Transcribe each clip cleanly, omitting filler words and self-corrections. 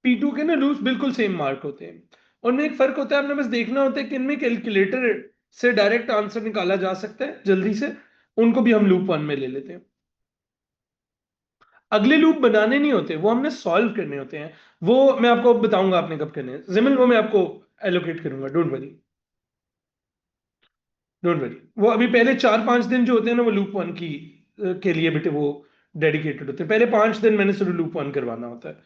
P2 के ना loops बिल्कुल सेम मार्क होते हैं। उनमें एक फर्क होता है, आपने बस देखना होता है कि इनमें कैलकुलेटर से डायरेक्ट आंसर निकाला जा सकता है जल्दी से, उनको भी हम लूप 1 में ले लेते हैं। अगले लूप बनाने नहीं होते, वो हमने सॉल्व करने होते हैं। वो मैं आपको बताऊंगा आपने कब करने हैं जिमिल, वो मैं आपको एलोकेट करूंगा, डोंट वरी। डोंट वरी, वो अभी पहले 4-5 दिन जो होते हैं ना, वो लूप 1 की के लिए बेटे वो डेडिकेटेड होते हैं। पहले 5 दिन मैंने सिर्फ लूप 1 करवाना होता है।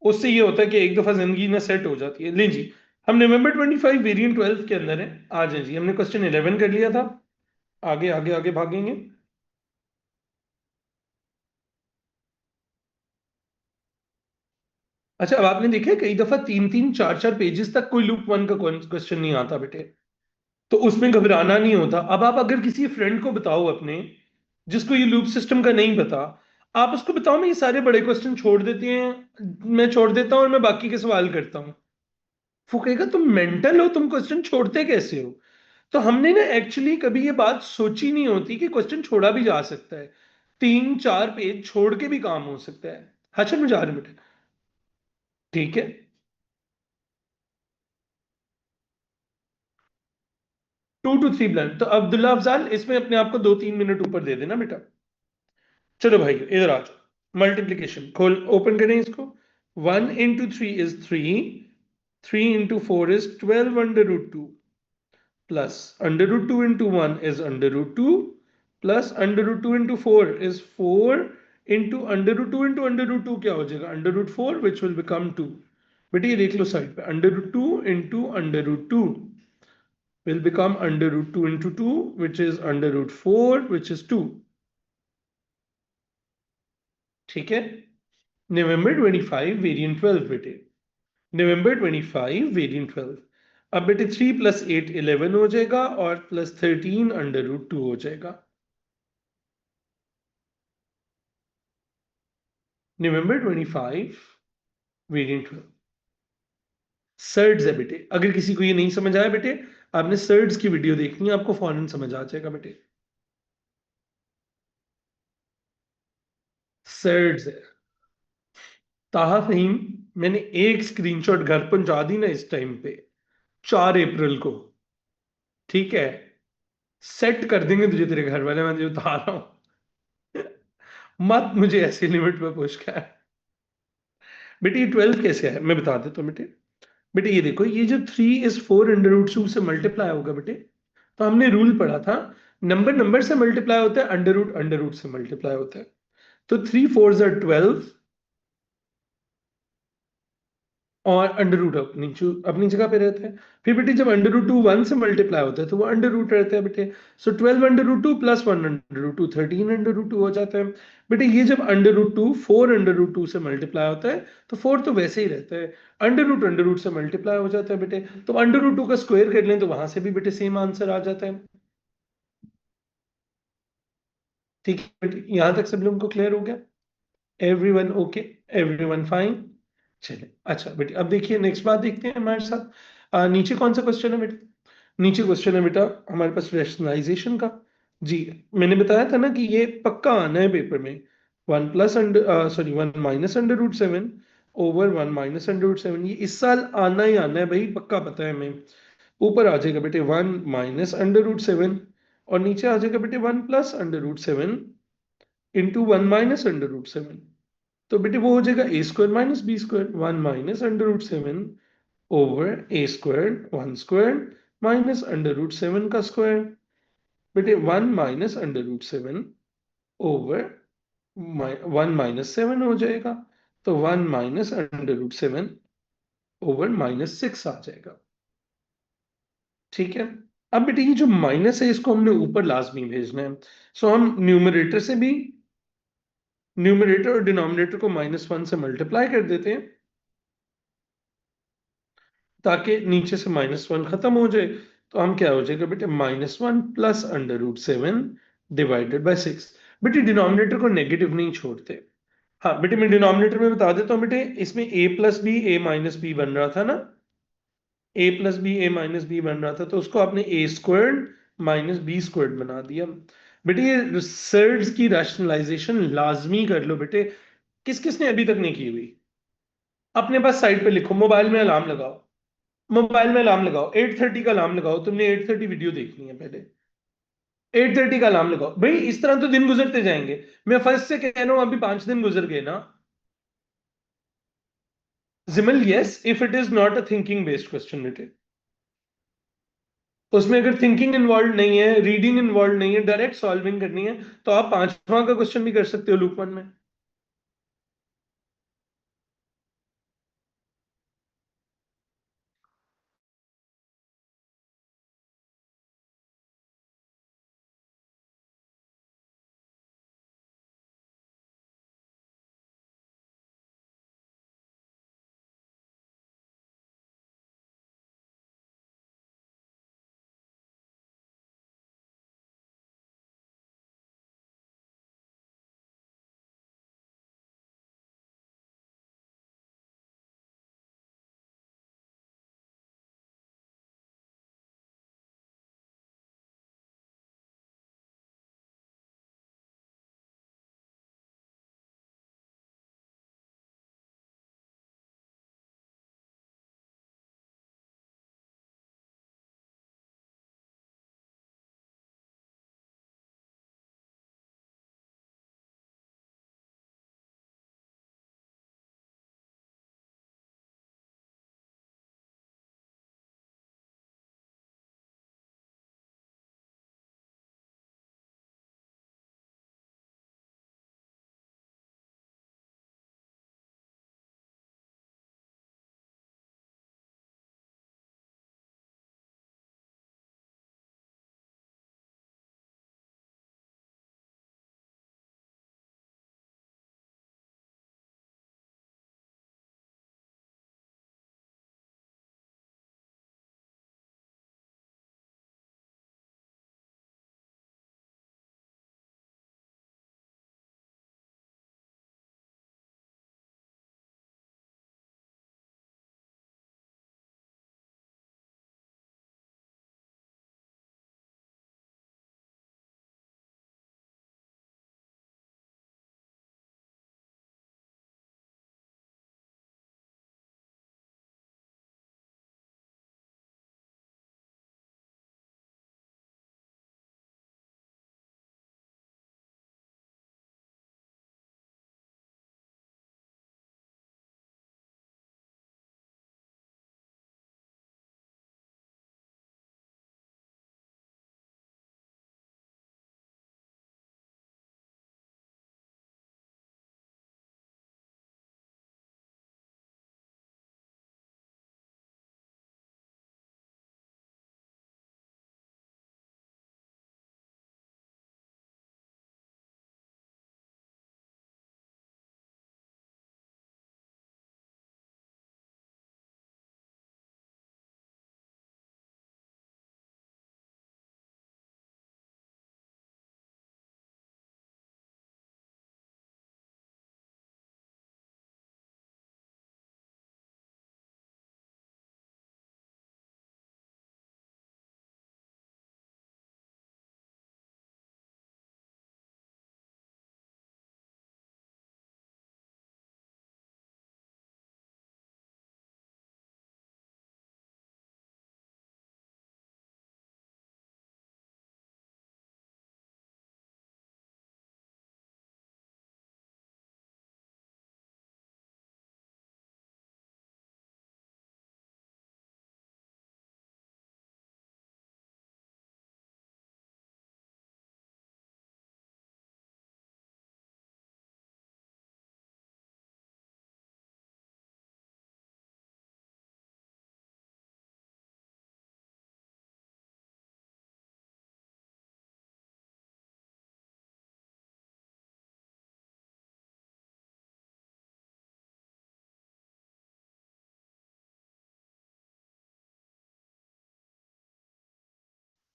उससे ये होता है कि एक दफा जिंदगी ना सेट हो जाती है। ले जी, हम नवंबर 25 वेरिएंट 12 के अंदर है। आ जाए जी, हमने क्वेश्चन 11 कर लिया था। आगे आगे आगे भागेंगे। अच्छा, अब आपने देखा है कई दफा 3-3 4-4 पेजेस तक कोई लूप 1 का क्वेश्चन नहीं आता बेटे, तो उसमें घबराना नहीं होता। अब आप अगर किसी फ्रेंड को बताओ अपने, जिसको ये लूप सिस्टम का नहीं पता, आप उसको बताओ मैं ये सारे बड़े क्वेश्चन छोड़ देते हैं, मैं छोड़ देता हूँ और मैं बाकी के सवाल करता हूँ, वो कहेगा तुम मेंटल हो, तुम क्वेश्चन छोड़ते कैसे हो। तो हमने ना एक्चुअली कभी ये बात सोची नहीं होती कि क्वेश्चन छोड़ा भी जा सकता है, 3-4 पेज छोड़ के भी काम हो सकता है। हाँ चल, मैं जा रहा हूँ बेटा। ठीक है। 2 to 3 ब्लैंक, तो अब्दुल्ला अफजाल इसमें अपने आप को 2-3 मिनट ऊपर दे देना बेटा। चलो भाई इधर आ जाओ, मल्टीप्लीकेशन खोल, ओपन करें इसको। 1 into 3 is 3, 3 into 4 is 12 under root 2, plus under root 2 into 1 is under root 2, plus under root 2 into 4 is 4 into under root 2 into under root 2 क्या हो जाएगा, under root 4, which will become 2। बेटे ये देख लो side पे, under root 2 into under root 2 will become under root 2 into 2, which is under root 4, which is 2। ठीक है। November 25 variant 12 बेटे, November 25 वेरिएंट 12। अब बेटे 3 + 8 11 हो जाएगा, और +13 under root 2 हो जाएगा। November 25 वेरिएंट 12 सर्ड्स है बेटे। अगर किसी को ये नहीं समझ आया बेटे, आपने सर्ड्स की वीडियो देखनी है, आपको फौरन समझ आ जाएगा बेटे। सर्ड्स है। ताहा फहीम, मैंने एक स्क्रीनशॉट घर पहुंचा दी ना इस टाइम पे, 4 अप्रैल को, ठीक है, सेट कर देंगे तुझे तेरे घर वाले, मैं तुझे बता रहा हूं। मत मुझे ऐसी लिमिट पे पुश कर। बेटे ये 12 कैसे है मैं बता देता हूँ बेटे। बेटे ये देखो, ये जो 3 is 4 under root 2 से मल्टीप्लाई होगा बेटे, तो हमने रूल पढ़ा था, नंबर नंबर से मल्टीप्लाई होता है, अंडर रूट से मल्टीप्लाई होता है। तो 3 4s are 12, और अंडर रूट अपनी जगह पे रहता है। फिर बेटे जब अंडर रूट 2 1 से मल्टीप्लाई होता है तो वो अंडर रूट रहता है बेटे। सो 12 under root 2 + 1 under root 2, 13 under root 2 हो जाता है। बेटे ये जब अंडर रूट 2 4 under root 2 से मल्टीप्लाई होता है, तो 4 तो वैसे ही रहता है, अंडर रूट से मल्टीप्लाई हो जाता है बेटे। तो अंडर रूट 2 का स्क्वायर कर लें तो वहां से भी बेटे सेम आंसर आ जाता है। ठीक है बेटे, यहां तक सब लोगों को क्लियर हो गया? Everyone okay? Everyone fine? चलिए अच्छा बेटे, अब देखिए नेक्स्ट बात देखते हैं हमारे साथ। नीचे कौन सा क्वेश्चन है बेटे? नीचे क्वेश्चन है बेटा हमारे पास रैशनलाइजेशन का। जी, मैंने बताया था ना कि ये पक्का आना है पेपर में। 1 ओवर 1 - अंडर रूट 7 ये इस साल आना ही आना है भाई, पक्का पता है हमें। ऊपर आ जाएगा बेटे 1 - अंडर रूट 7, और नीचे आ जाएगा बेटे 1 + under root 7 into 1 - under root 7। तो बेटे वो हो जाएगा a² - b², 1 - under root 7 over a², 1² -under root 7 का स्क्वायर। बेटे 1 - अंडर रूट 7 ओवर 1 - 7 हो जाएगा, तो 1 - अंडर रूट 7 ओवर -6 आ जाएगा। ठीक है। अब बेटे ये जो माइनस है इसको हमने ऊपर लाजमी भेजना है। सो हम न्यूमरेटर और डिनोमिनेटर को -1 से मल्टीप्लाई कर देते हैं, ताकि नीचे से -1 खत्म हो जाए। तो हम क्या हो जाएगा बेटे, -1 + अंडर रूट 7 डिवाइडेड बाय 6। बेटे डिनोमिनेटर को नेगेटिव नहीं छोड़ते। हाँ बेटे, मैं डिनोमिनेटर में बता देता हूँ बेटे, इसमें a + b बन रहा था ना, a + b बन रहा था, तो उसको आपने a² - b² बना दिया। बेटे ये रिसर्च की रैशनलाइजेशन लाजमी कर लो बेटे। किस किसने अभी तक नहीं की हुई? अपने पास साइड पे लिखो, मोबाइल में अलार्म लगाओ। मोबाइल में अलार्म लगाओ, 8:30 का अलार्म लगाओ, तुमने 8:30 वीडियो देखनी है पहले। 8:30 का अलार्म लगाओ भाई, इस तरह तो दिन गुजरते जाएंगे। मैं फर्स्ट से कह रहा हूं, अभी 5 दिन गुजर गए ना। जिमल, yes, if it is not a thinking based question written, उसमें अगर थिंकिंग इन्वॉल्व नहीं है, रीडिंग इन्वॉल्व नहीं है, डायरेक्ट सॉल्विंग करनी है, तो आप 5वां का क्वेश्चन भी कर सकते हो लूप 1 में।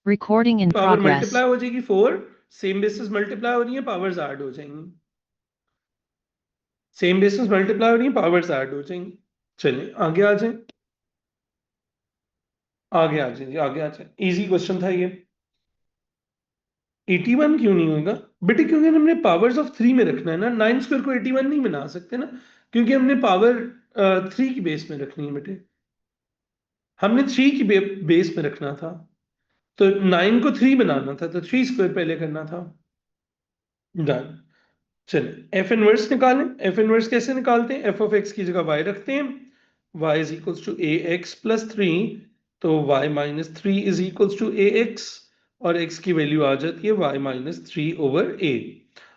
Recording in power progress. Multiply हो जाएगी 4, सेम बेसिस मल्टीप्लाई हो रही है, पावर्स ऐड हो जाएंगी। सेम बेसिस मल्टीप्लाई हो रही है, पावर्स ऐड हो जाएंगी। चलिए आगे आ जाए, आगे आ जाए, आगे आ जाए। इजी क्वेश्चन था ये। 81 क्यों नहीं होगा बेटे? क्योंकि हमने पावर्स ऑफ 3 में रखना है ना, 9 स्क्वायर को 81 नहीं बना सकते ना। क्योंकि हमने पावर 3 की बेस में रखनी है बेटे, हमने 3 की बेस में रखना था, तो 9 को 3 बनाना था, तो 3 स्क्वायर पहले करना था। डन। चलिए एफ इनवर्स निकालें। एफ इनवर्स कैसे निकालते हैं? एफ ऑफ एक्स की जगह वाई रखते हैं, Y is equals to A x plus three, तो Y minus three is equals to A X, और एक्स की वैल्यू आ जाती है Y minus three over A.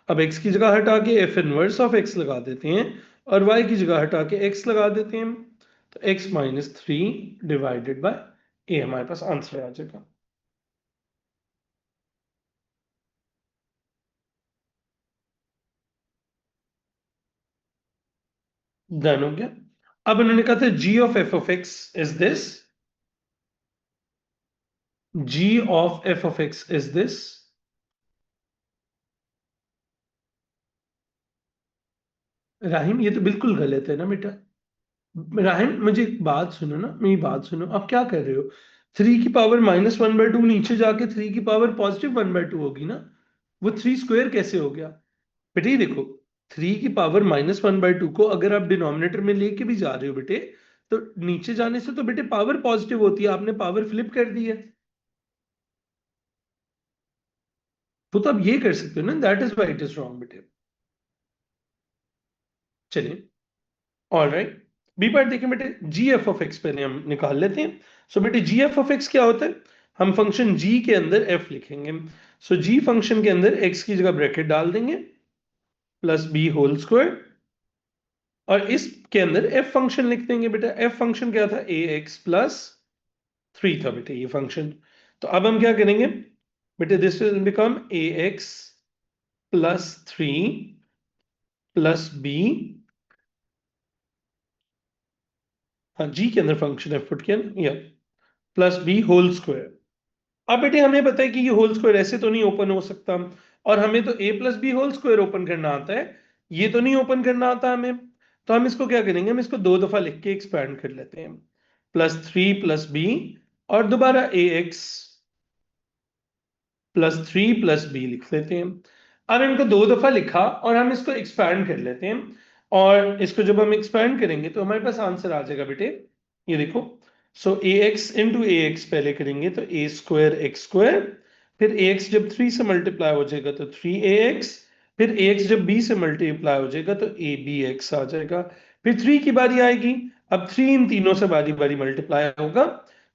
अब एक्स की जगह हटा के एफ इनवर्स ऑफ एक्स लगा देते हैं, और वाई की जगह हटा के एक्स लगा देते हैं, तो X minus three divided by A हमारे पास आंसर आ जाएगा। डन हो गया। अब उन्होंने कहा था g of f of x is this, g of f of x is this। Rahim ये तो बिल्कुल गलत है ना बेटा। राहिम मुझे एक बात सुनो ना, मेरी बात सुनो, आप क्या कर रहे हो? 3 की पावर -1/2 नीचे जाके 3 की पावर+1/2 होगी ना, वो 3 स्क्वायर कैसे हो गया? बेटे ये देखो, 3 की पावर -1/2 को अगर आप डिनोमिनेटर में लेके भी जा रहे हो बेटे, तो नीचे जाने से तो बेटे पावर पॉजिटिव होती है, आपने पावर फ्लिप कर दी है। तो आप ये कर सकते हो ना, that is why it is wrong बेटे। चलिए, ऑल राइट। बी पार्ट देखें बेटे, जी एफ ऑफ एक्स पहले हम निकाल लेते हैं। सो बेटे जी एफ ऑफ एक्स क्या होता है? हम फंक्शन जी के अंदर एफ लिखेंगे। सो जी फंक्शन के अंदर एक्स की जगह ब्रैकेट डाल देंगे, प्लस बी होल स्क्वायर, और इसके अंदर एफ फंक्शन लिख देंगे बेटा। एफ फंक्शन क्या था? ए एक्स प्लस थ्री था बेटे ये फंक्शन। तो अब हम क्या करेंगे बेटे? This will become a x plus three plus b, हाँ जी के अंदर फंक्शन एफ पुट किया ना, या प्लस बी होल स्क्वायर। अब बेटे हमें पता है कि ये होल स्क्वायर ऐसे तो नहीं ओपन हो सकता, और हमें तो A plus B whole square open करना आता है, ये तो नहीं ओपन करना आता हमें। तो हम इसको क्या करेंगे? हम इसको दो दफा लिख के एक्सपैंड कर लेते हैं, प्लस थ्री प्लस बी, और दोबारा A x plus three plus B लिख लेते हैं। अब इनको दो दफा लिखा और हम इसको एक्सपैंड कर लेते हैं, और इसको जब हम एक्सपैंड करेंगे तो हमारे पास आंसर आ जाएगा बेटे, ये देखो। सो ए एक्स इंटू ए एक्स पहले करेंगे तो ए स्क्वायर एक्स स्क्वायर, फिर ए एक्स जब थ्री से मल्टीप्लाई हो जाएगा तो थ्री ए एक्स, फिर ए एक्स जब बी से मल्टीप्लाई हो जाएगा तो ए बी एक्स आ जाएगा। फिर थ्री की बारी आएगी, अब थ्री इन तीनों से बारी बारी मल्टीप्लाई होगा।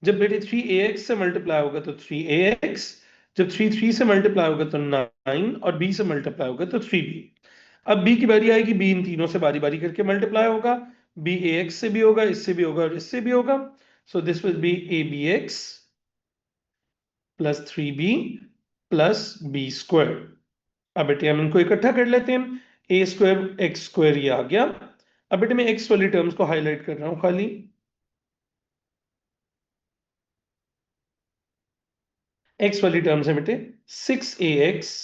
जब बेटे थ्री ए एक्स से मल्टीप्लाई होगा तो थ्री ए एक्स, जब थ्री थ्री से मल्टीप्लाई होगा तो नाइन, और बी से मल्टीप्लाई होगा तो थ्री बी। अब बी की बारी आएगी, बी इन तीनों से बारी बारी करके मल्टीप्लाई होगा, बी ए एक्स से भी होगा, इससे भी होगा, और इससे भी होगा। So this will be a B x plus three B plus B square. अब बेटे हम इनको इकट्ठा कर लेते हैं, ए स्क्वायर एक्स स्क्वायर ये आ गया। अब बेटे मैं एक्स वाली टर्म्स को हाईलाइट कर रहा हूं खाली। एक्स वाली टर्म्स है बेटे, six A x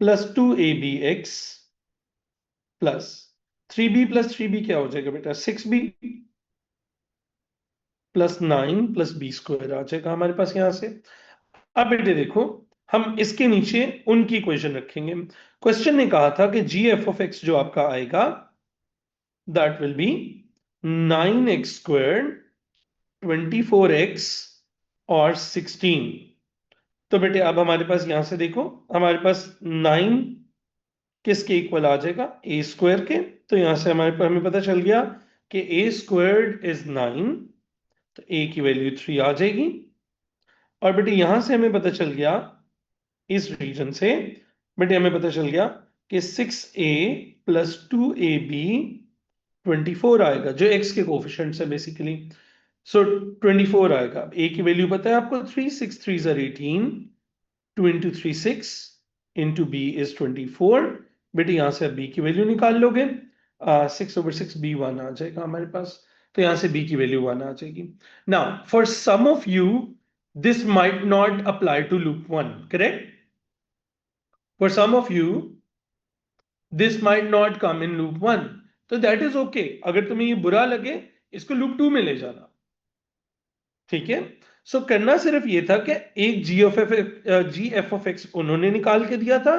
plus two A B x plus three B plus three B क्या हो जाएगा बेटा? Six B plus nine plus B square आ जाएगा हमारे पास यहां से। अब बेटे देखो, हम इसके नीचे उनकी इक्वेशन रखेंगे। क्वेश्चन ने कहा था कि जी एफ ऑफ एक्स जो आपका आएगा, that will be nine x square, 24x और 16। तो बेटे अब हमारे पास यहां से देखो, हमारे पास नाइन किसके इक्वल आ जाएगा? ए स्क्वायर के। तो यहां से हमारे पास हमें पता चल गया कि ए स्क्वायर्ड इज नाइन, तो ए की वैल्यू थ्री आ जाएगी। और बेटे यहां से हमें पता चल गया, इस रीजन से बेटे हमें पता चल गया कि six a plus two A b 24 आएगा, जो एक्स के कोफिशिएंट्स है बेसिकली। सो 24 आएगा। ए की वैल्यू पता है आपको, थ्री, सिक्स थ्री ज़र 18, two into three six, into B is 24। बेटे यहां से आप बी की वैल्यू निकाल लोगे, six over six B one आ जाएगा हमारे पास। तो यहां से बी की वैल्यू वन आ जाएगी। Now for some of you this might not apply to loop 1, correct? For some of you this might not come in loop 1, तो that is okay। अगर तुम्हें ये बुरा लगे, इसको loop 2 में ले जाना, ठीक है? सो करना सिर्फ ये था कि एक जी एफ ऑफ एक्स उन्होंने निकाल के दिया था,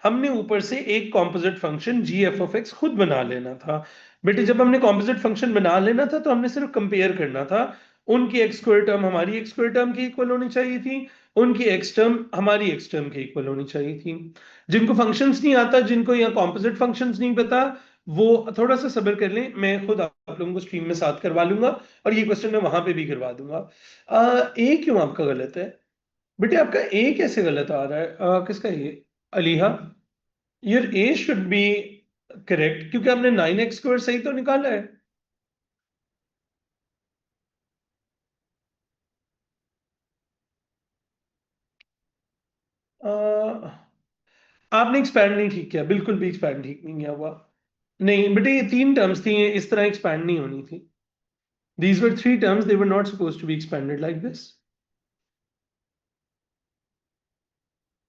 हमने ऊपर से एक composite function g f of x खुद बना लेना था। बेटे जब हमने कॉम्पोजिट फंक्शन बना लेना था तो हमने सिर्फ कंपेयर करना था। उनकी एक्स स्क्वायर टर्म हमारी एक्स स्क्वायर टर्म की इक्वल होनी चाहिए थी, उनकी एक्स टर्म हमारी एक्स टर्म की इक्वल होनी चाहिए थी। जिनको फंक्शंस नहीं आता, जिनको यहाँ कॉम्पोजिट फंक्शंस नहीं पता, वो थोड़ा सा सब्र कर लें, मैं खुद आप लोगों को स्ट्रीम में साथ करवा लूंगा, और ये क्वेश्चन मैं वहां पे भी करवा दूंगा। ए क्यों आपका गलत है? बेटे आपका ए कैसे गलत आ रहा है? किसका A? Aliha, your A should be correct, क्योंकि आपने 9x स्क्वायर सही तो निकाला है। आपने एक्सपैंड नहीं ठीक किया, बिल्कुल भी एक्सपैंड ठीक नहीं किया हुआ। नहीं बेटे, ये तीन टर्म्स थी, ये इस तरह एक्सपैंड नहीं होनी थी। These were three terms, they were not suppose to be expanded like this.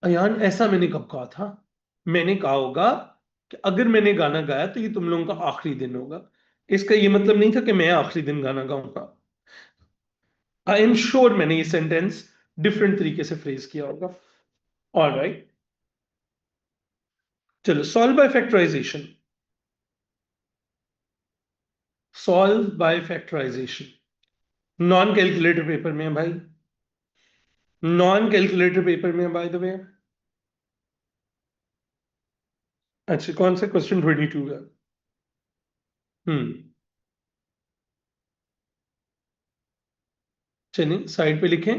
Ayaan, ऐसा मैंने कब कहा था? मैंने कहा होगा कि अगर मैंने गाना गाया तो ये तुम लोगों का आखिरी दिन होगा। इसका ये मतलब नहीं था कि मैं आखिरी दिन गाना गाऊंगा। आई एम श्योर मैंने ये सेंटेंस डिफरेंट तरीके से फ्रेज किया होगा। ऑल राइट, चलो solve by factorisation. Solve by factorisation non calculator paper में है भाई, नॉन कैलकुलेटर पेपर में है बाय द वे। अच्छा, कौन सा क्वेश्चन 22 है? हम्म, चलिए साइड पे लिखें।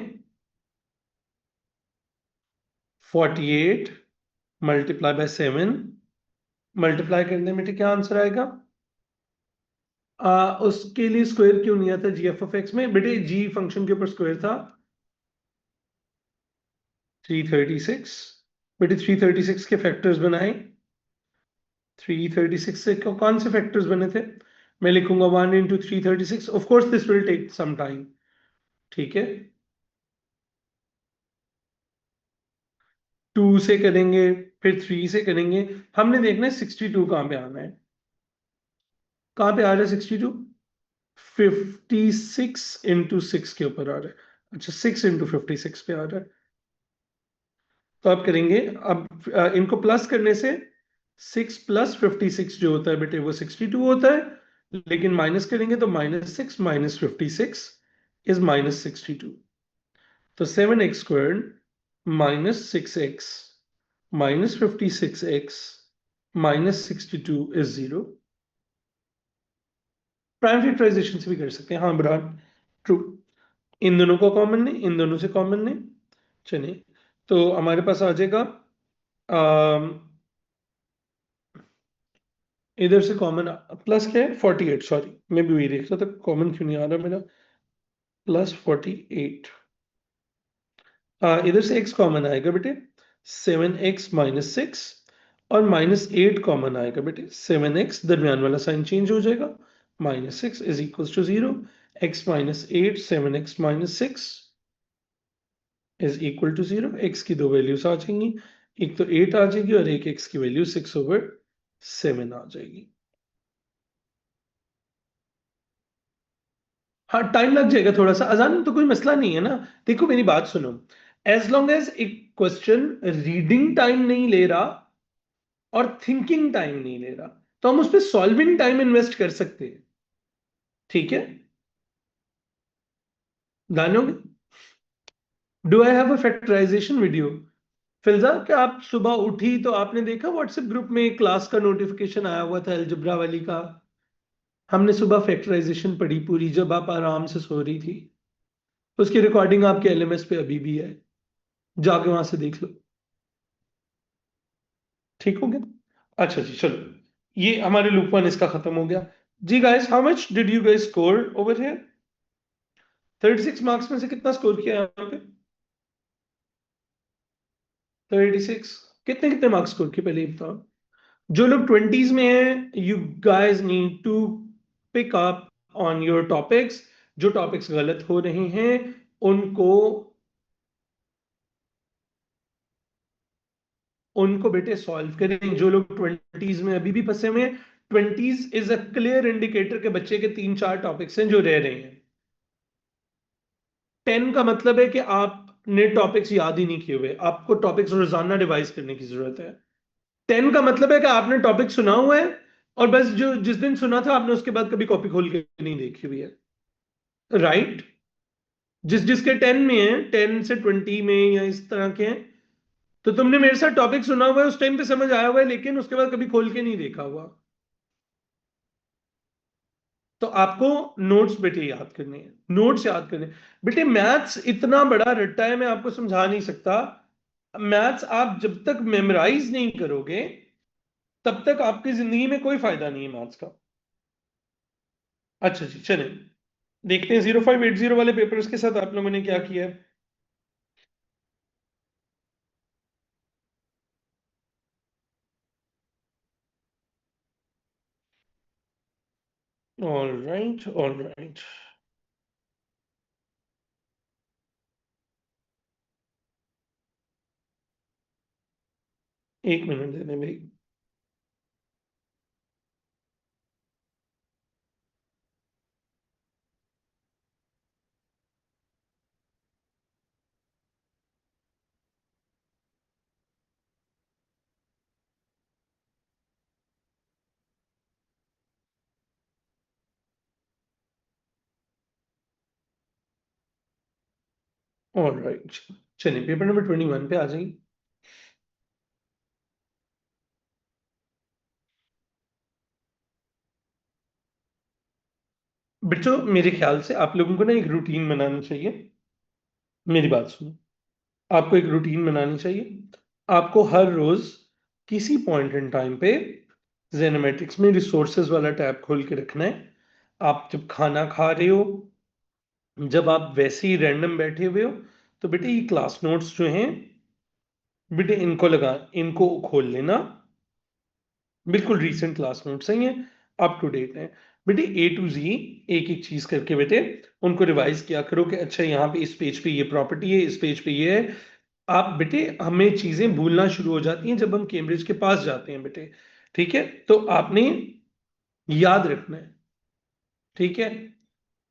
48 मल्टीप्लाई बाय 7, मल्टीप्लाई करने में क्या आंसर आएगा? उसके लिए स्क्वायर क्यों नहीं आता जी एफ ऑफ एक्स में? बेटे जी फंक्शन के ऊपर स्क्वायर था। 336। बेटे 336 के फैक्टर्स बनाए। 336 से कौन से फैक्टर्स बने थे? मैं लिखूंगा 1 into 336, of course this will take some time. ठीक है, 2 से करेंगे, फिर 3 से करेंगे। हमने देखना है 62 कहाँ पे आना है। कहाँ पे आ रहा है 62? 56 into 6 के ऊपर आ रहा है। अच्छा, 6 into 56 पे आ रहा है। तो आप करेंगे, अब इनको प्लस करने से 6 + 56 जो होता है बेटे वो 62 होता है, लेकिन माइनस करेंगे तो -6 - 56 इज -62। तो 7x² -6x -56x -62 is 0। Prime factorisation से भी कर सकते हैं, हाँ ब्राड, ट्रू। इन दोनों को कॉमन नहीं, इन दोनों से कॉमन नहीं। चलिए, तो हमारे पास आ जाएगा, इधर से कॉमन प्लस क्या है? 48, सॉरी मैं भी वही देख रहा था कॉमन क्यों नहीं आ रहा मेरा। +48, इधर से x कॉमन आएगा बेटे, 7x - 6, और -8 कॉमन आएगा बेटे, 7x, दरमियान वाला साइन चेंज हो जाएगा, -6 is equal to 0। x - 8 7x - 6 is equal to 0। x की दो वैल्यूज आ जाएंगी, एक तो 8 आ जाएगी और एक x की वैल्यू 6/7 आ जाएगी। हाँ टाइम लग जाएगा थोड़ा सा, अजान में तो कोई मसला नहीं है ना। देखो मेरी बात सुनो, एज लॉन्ग एज एक क्वेश्चन रीडिंग टाइम नहीं ले रहा और थिंकिंग टाइम नहीं ले रहा, तो हम उस पर सॉल्विंग टाइम इन्वेस्ट कर सकते हैं। ठीक है, जानोगे? Do I have a factorisation video? फिल्जा, क्या आप सुबह उठी तो आपने देखा व्हाट्सएप ग्रुप में क्लास का नोटिफिकेशन आया हुआ था अलजबरा वाली का? हमने सुबह फैक्टराइजेशन पढ़ी पूरी, जब आप आराम से सो रही थी। उसकी रिकॉर्डिंग आपके एलएमएस पे अभी भी है, जाके वहां से देख लो। ठीक हो गया? अच्छा जी, चलो, ये हमारे लूप वन इसका खत्म हो गया। जी guys, how much did you guys score over here? 36 marks में से कितना स्कोर किया यहाँ पे? 36। कितने कितने मार्क्स स्कोर किए पहले ये बताओ। जो लोग 20s में हैं, you guys need to pick up on your topics. जो टॉपिक्स गलत हो रहे हैं उनको उनको बेटे सॉल्व करें। जो लोग 20s में अभी भी फंसे हुए हैं, 20s is a clear indicator के बच्चे के 3 4 टॉपिक्स हैं जो रह रहे हैं। 10 का मतलब है कि आपने टॉपिक्स याद ही नहीं किए हुए, आपको टॉपिक्स रोजाना रिवाइज करने की जरूरत है। 10 का मतलब है कि आपने टॉपिक सुना हुआ है और बस जो जिस दिन सुना था आपने उसके बाद कभी कॉपी खोल के नहीं देखी हुई है, राइट? जिस जिसके 10 में है, 10 से 20 में या इस तरह के हैं, तो तुमने मेरे साथ टॉपिक सुना हुआ है, उस टाइम पे समझ आया हुआ है, लेकिन उसके बाद कभी खोल के नहीं देखा हुआ। तो आपको नोट्स बेटे याद करने हैं, नोट्स याद करने हैं। बेटे मैथ्स इतना बड़ा रट्टा है, मैं आपको समझा नहीं सकता। मैथ्स आप जब तक मेमोराइज नहीं करोगे तब तक आपकी जिंदगी में कोई फायदा नहीं है मैथ्स का। अच्छा जी, चलें देखते हैं 0580 वाले पेपर्स के साथ आप लोगों ने क्या किया है। All right, all right. 1 minute देने मेरी। ऑल राइट, चलिए पेपर नंबर 21 पे आ जाइए। बच्चों मेरे ख्याल से आप लोगों को ना एक रूटीन बनाना चाहिए। मेरी बात सुनो, आपको एक रूटीन बनानी चाहिए। आपको हर रोज किसी पॉइंट इन टाइम पे जेनोमेटिक्स में रिसोर्सेज वाला टैब खोल के रखना है। आप जब खाना खा रहे हो, जब आप वैसे ही रैंडम बैठे हुए हो, तो बेटे ये क्लास नोट्स जो हैं, बेटे इनको खोल लेना। बिल्कुल रीसेंट क्लास नोट्स हैं ये, अप टू डेट है। बेटे A to Z एक एक चीज करके बेटे उनको रिवाइज किया करो कि अच्छा यहाँ पे इस पेज पे ये प्रॉपर्टी है, इस पेज पे ये है। आप बेटे, हमें चीजें भूलना शुरू हो जाती हैं जब हम कैम्ब्रिज के पास जाते हैं बेटे। ठीक है, तो आपने याद रखना है। ठीक है,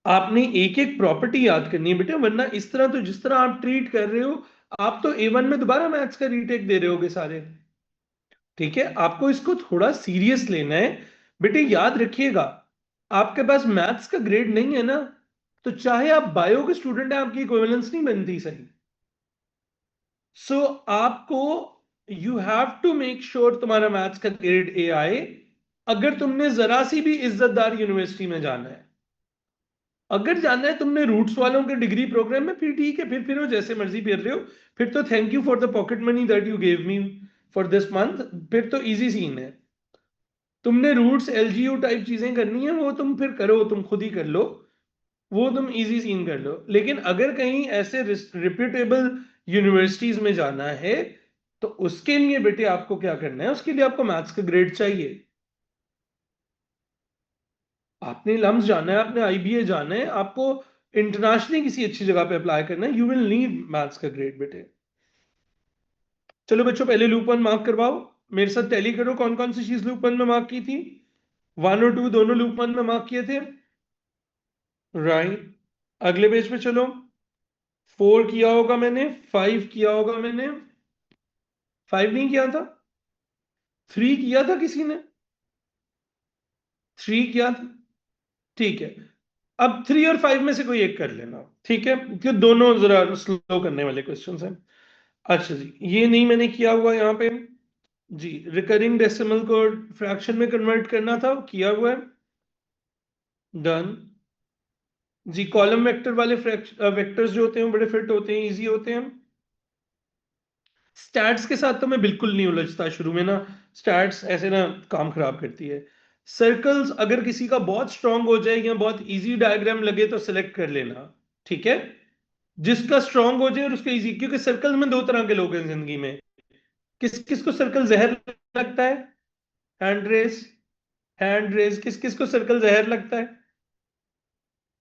आपने एक एक प्रॉपर्टी याद करनी है बेटे, वरना इस तरह तो जिस तरह आप ट्रीट कर रहे हो, आप तो A1 में दोबारा मैथ्स का रीटेक दे रहे होगे सारे। ठीक है, आपको इसको थोड़ा सीरियस लेना है। बेटे याद रखिएगा, आपके पास मैथ्स का ग्रेड नहीं है ना, तो चाहे आप बायो के स्टूडेंट हैं, आपकी इक्विवेलेंस नहीं बनती सही। सो आपको, you have to make sure तुम्हारा मैथ्स का ग्रेड A आए, अगर तुमने जरा सी भी इज्जतदार यूनिवर्सिटी में जाना है। अगर जाना है तुमने रूट्स वालों के डिग्री प्रोग्राम में, फिर ठीक है, फिर फिरो जैसे मर्जी फिर रहे हो। फिर तो thank you for the pocket money that you gave me for this month. फिर तो इजी सीन है। तुमने रूट्स LGU टाइप चीजें करनी है, वो तुम फिर करो, तुम खुद ही कर लो, वो तुम इजी सीन कर लो। लेकिन अगर कहीं ऐसे रिप्यूटेबल यूनिवर्सिटीज में जाना है, तो उसके लिए बेटे आपको क्या करना है, उसके लिए आपको मैथ्स का ग्रेड चाहिए। आपने लम्स जाना है, आपने IBA जाना है, आपको इंटरनेशनली किसी अच्छी जगह पे अप्लाई करना है, यू विल नीड मैथ्स का ग्रेड बेटे। चलो बच्चों, पहले लूप 1 मार्क करवाओ। मेरे साथ टैली करो कौन कौन सी चीज लूप 1 में मार्क की थी। 1 और 2 दोनों लूप 1 में मार्क किए थे, राइट? अगले पेज पे चलो। 4 किया होगा मैंने, 5 किया होगा मैंने। 5 नहीं किया था। 3 किया था किसी ने। 3 किया था, ठीक है। अब 3 और 5 में से कोई एक कर लेना, ठीक है, क्योंकि दोनों जरा स्लो करने वाले क्वेश्चन हैं। अच्छा जी, ये नहीं मैंने किया हुआ यहाँ पे। जी, रिकरिंग डेसिमल को फ्रैक्शन में कन्वर्ट करना था, किया हुआ है, डन। जी, कॉलम वेक्टर वाले वेक्टर्स जो होते हैं वो बड़े फिट होते हैं, इजी होते हैं। स्टैट्स के साथ तो मैं बिल्कुल नहीं उलझता शुरू में ना, स्टैट्स ऐसे ना काम खराब करती है। सर्कल्स अगर किसी का बहुत स्ट्रांग हो जाए या बहुत इजी डायग्राम लगे तो सिलेक्ट कर लेना, ठीक है। जिसका स्ट्रांग हो जाए और उसका इजी, क्योंकि सर्कल में दो तरह के लोग हैं जिंदगी में। किस किस को सर्कल जहर लगता है? हैंड रेस, हैंड रेस, किस किस को सर्कल जहर लगता है?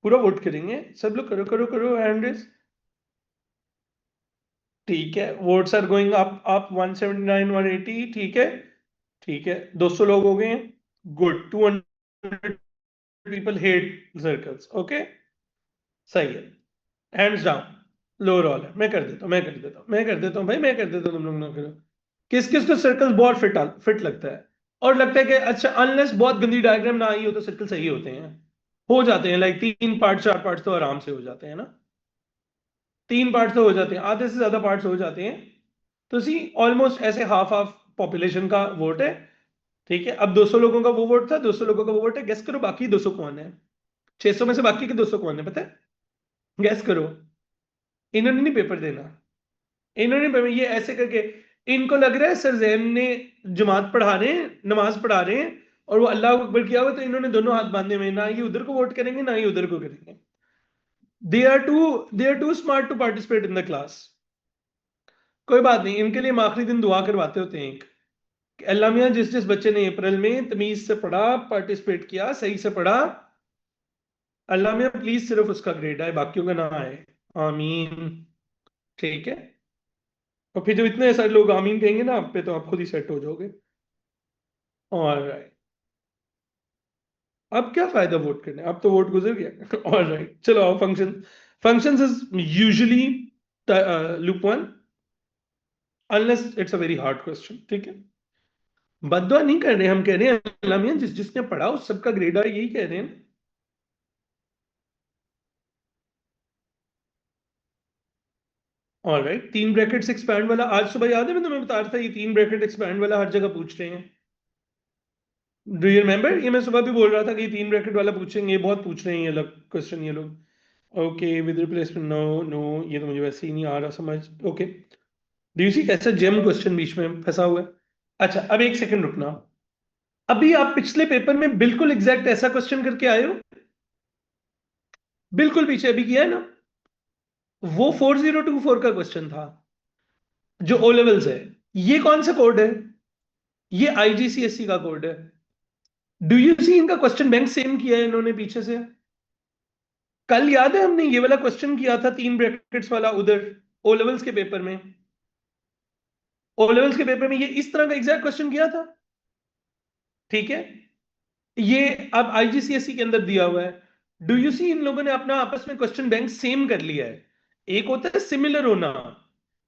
पूरा वोट करेंगे सब लोग, करो करो करो हैंड रेस। ठीक है, votes are going up up, 179 180, ठीक है। ठीक है, 200 लोग हो गए हैं, good. 200 people hate circles, okay, सही है। हैंड्स डाउन, लो रोल है, मैं कर देता हूँ, मैं कर देता हूँ, मैं कर देता हूँ भाई, मैं कर देता हूँ, तुम लोग ना करो। किस किस को सर्कल बहुत फिट फिट लगता है, और लगता है कि अच्छा अनलेस बहुत गंदी डायग्राम ना आई हो तो सर्कल सही होते हैं, हो जाते हैं, लाइक 3 पार्ट 4 पार्ट तो आराम से हो जाते हैं ना, 3 पार्ट तो हो जाते हैं, आधे से ज्यादा पार्ट्स हो जाते हैं। तो सी ऑलमोस्ट ऐसे हाफ हाफ पॉपुलेशन का वोट है। ठीक है, अब 200 लोगों का वो वोट था, 200 लोगों का वो वोट है, गेस करो बाकी 200 कौन है? 600 में से बाकी के 200 कौन है पता है? गेस करो। इन्होंने नहीं पेपर देना, इन्होंने पेपर, ये ऐसे करके, इनको लग रहा है सर जैन ने जमात पढ़ा रहे हैं, नमाज पढ़ा रहे हैं, और वो अल्लाह अकबर किया हुआ, तो इन्होंने दोनों हाथ बांधे हुए हैं, ना ये उधर को वोट करेंगे ना ये उधर को करेंगे। They are too smart to participate in the class. कोई बात नहीं, इनके लिए हम आखिरी दिन दुआ करवाते होते हैं एक, कि अल्लाह मियां जिस जिस बच्चे ने अप्रैल में तमीज से पढ़ा, पार्टिसिपेट किया, सही से पढ़ा, अल्लाह मियां प्लीज सिर्फ उसका ग्रेड आए, बाकियों का ना आए। आमीन। ठीक है। और फिर जब इतने सारे लोग आमीन कहेंगे ना आप पे, तो आप खुद ही सेट हो जाओगे। और अब क्या फायदा वोट करने, अब तो वोट गुजर गया। ऑल राइट, चलो आओ function. Functions is usually loop one, unless it's a very hard question. ठीक है, बददुआ नहीं कर रहे, हम कह रहे हैं अल्लाह मियां जिस जिसने पढ़ा उस सबका ग्रेड आए, यही कह रहे हैं। ऑल राइट, 3 ब्रैकेट्स एक्सपैंड वाला आज सुबह याद है, मैं तुम्हें बता रहा था ये 3 ब्रैकेट एक्सपैंड वाला हर जगह पूछ रहे हैं। डू यू रिमेम्बर, ये मैं सुबह भी बोल रहा था कि 3 ब्रैकेट वाला पूछेंगे, ये बहुत पूछ रहे हैं ये लोग क्वेश्चन, ये लोग। Okay, with replacement, no no, ये तो मुझे वैसे ही नहीं आ रहा समझ। ओके, डू यू सी कैसा जेम क्वेश्चन बीच में फंसा हुआ है? अच्छा, अब एक सेकंड रुकना। अभी आप पिछले पेपर में बिल्कुल एग्जैक्ट ऐसा क्वेश्चन करके आए हो, बिल्कुल पीछे अभी किया है ना, वो 4024 का क्वेश्चन था, जो ओ लेवल्स है। ये कौन सा कोड है? ये आईजीसीएससी का कोड है। डू यू सी इनका क्वेश्चन बैंक सेम किया है इन्होंने पीछे से। कल याद है हमने ये वाला क्वेश्चन किया था 3 ब्रैकेट्स वाला उधर, ओ लेवल्स के पेपर में। ओ लेवल्स के पेपर में ये इस तरह का एग्जैक्ट क्वेश्चन किया था। ठीक है, ये अब आईजीसीएसई के अंदर दिया हुआ है। डू यू सी इन लोगों ने अपना आपस में क्वेश्चन बैंक सेम कर लिया है। एक होता है सिमिलर होना,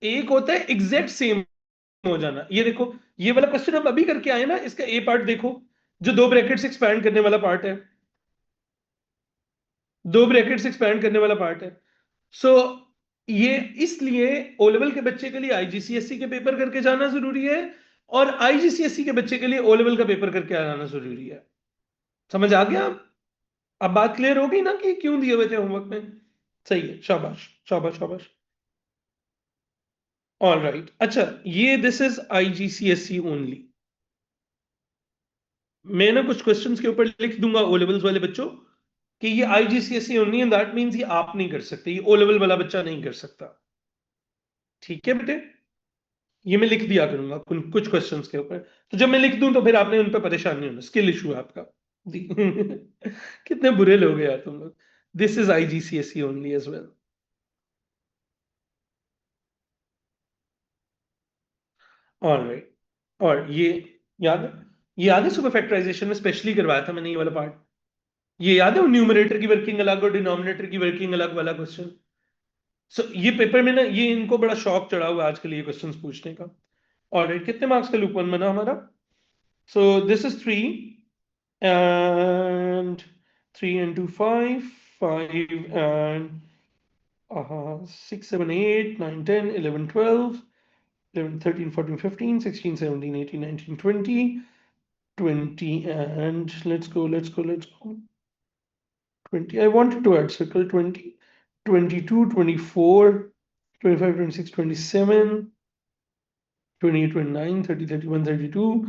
एक होता है एग्जैक्ट सेम हो जाना। ये देखो, ये वाला क्वेश्चन हम अभी करके आए ना, इसका ए पार्ट देखो, जो 2 ब्रैकेट्स एक्सपैंड करने वाला पार्ट है, 2 ब्रैकेट्स एक्सपैंड करने वाला पार्ट है। सो ये इसलिए ओ लेवल के बच्चे के लिए आईजीसीएसई के पेपर करके जाना जरूरी है, और आईजीसीएसई के बच्चे के लिए ओ लेवल का पेपर करके आना जरूरी है। समझ आ गया? अब बात क्लियर हो गई ना कि क्यों दिए हुए थे होमवर्क में? सही है, शाबाश शाबाश शाबाश। ऑल राइट, अच्छा, ये दिस इज आईजीसीएसई ओनली। मैं ना कुछ क्वेश्चंस के ऊपर लिख दूंगा ओ लेवल्स वाले बच्चों, कि ये IGCSE only and that means ये आप नहीं कर सकते, ये ओ लेवल वाला बच्चा नहीं कर सकता। ठीक है बेटे, ये मैं लिख दिया करूंगा कुछ क्वेश्चंस के ऊपर, तो जब मैं लिख दूं तो फिर आपने उन पर परेशान नहीं होना, स्किल इशू है आपका। कितने बुरे लोग हैं यार तुम लोग। This is IGCSE only as well. All right, और याद है ये याद है सुपर फैक्टराइजेशन में स्पेशली करवाया था मैंने ये वाला पार्ट। ये याद है वो न्यूमरेटर की वर्किंग अलग और डिनोमिनेटर की वर्किंग अलग वाला क्वेश्चन। सो ये पेपर में ना, ये इनको बड़ा शौक चढ़ा हुआ है आजकल ये क्वेश्चंस पूछने का। ऑलराइट, कितने मार्क्स का लूप वन बना हमारा? So this is 3, and 3 into 5, 5 and 6, 7, 8, 9, 10, 11, 12, 11, 13, 14, 15, 16, 17, 18, 19, 20, 20, and let's go. 20. I wanted to add circle 20, 22, 24, 25, 26, 27, 28, 29, 30, 31, 32,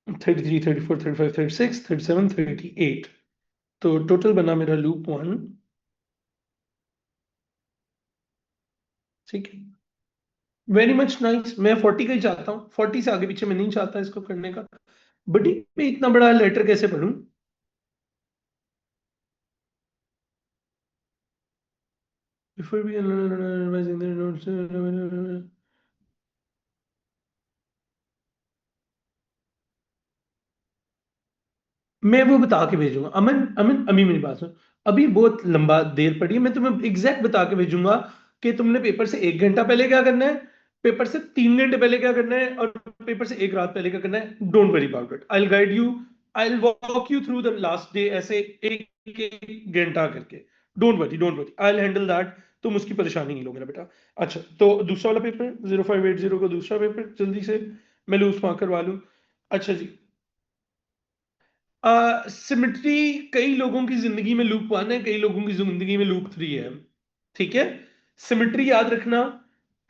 33, 34, 35, 36, 37, 38। तो टोटल बना मेरा लूप वन। ठीक है, वेरी मच नाइस। मैं 40 का ही चाहता हूँ, 40 से आगे पीछे मैं नहीं चाहता इसको करने का। बट मैं इतना बड़ा लेटर कैसे पढूं? Before we analyzing the notes, मैं वो बता के भेजूंगा। अमन अमन अमी मेरी बात सुन, अभी बहुत लंबा देर पड़ी है, मैं तुम्हें एग्जैक्ट बता के भेजूंगा कि तुमने पेपर से 1 घंटा पहले क्या करना है, पेपर से 3 घंटे पहले क्या करना है और पेपर से एक रात पहले क्या करना है, don't worry about it, I will guide you, I will walk you through the last day, ऐसे एक एक घंटा करके, don't worry I will handle that, तुम उसकी परेशानी नहीं लो मेरा बेटा। अच्छा, तो दूसरा वाला पेपर 0580 का दूसरा पेपर जल्दी से मैं लूज मार्कर वालू। अच्छा जी, सिमेट्री कई लोगों की जिंदगी में लूप 1 है, कई लोगों की जिंदगी में लूप 3 है, ठीक है। सिमेट्री याद रखना,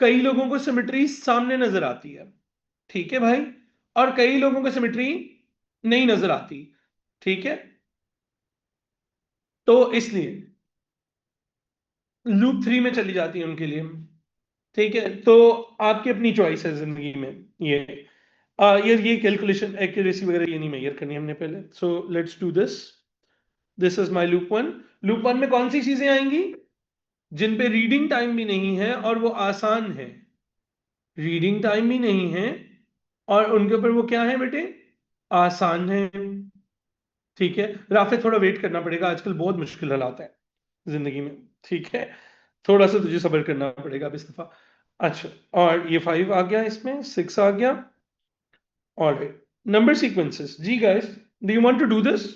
कई लोगों को सिमेट्री सामने नजर आती है, ठीक है भाई, और कई लोगों को सिमेट्री नहीं नजर आती, ठीक है। तो इसलिए लूप 3 में चली जाती है उनके लिए, ठीक है। तो आपकी अपनी चॉइस है जिंदगी में ये। ये कैलकुलेशन एक्यूरेसी वगैरह ये नहीं मेजर करनी हमने पहले, so let's do this. This is my loop 1। Loop 1 में कौन सी चीजें आएंगी जिन पे रीडिंग टाइम भी नहीं है और वो आसान है, रीडिंग टाइम भी नहीं है और उनके ऊपर वो क्या है बेटे, आसान है, ठीक है। राफे थोड़ा वेट करना पड़ेगा, आजकल बहुत मुश्किल हालात है जिंदगी में, ठीक है। थोड़ा सा तुझे सब्र करना पड़ेगा अब इस दफा। अच्छा, और ये 5 आ गया, इसमें 6 आ गया। और नंबर सीक्वेंसेस जी guys, do you want to do this,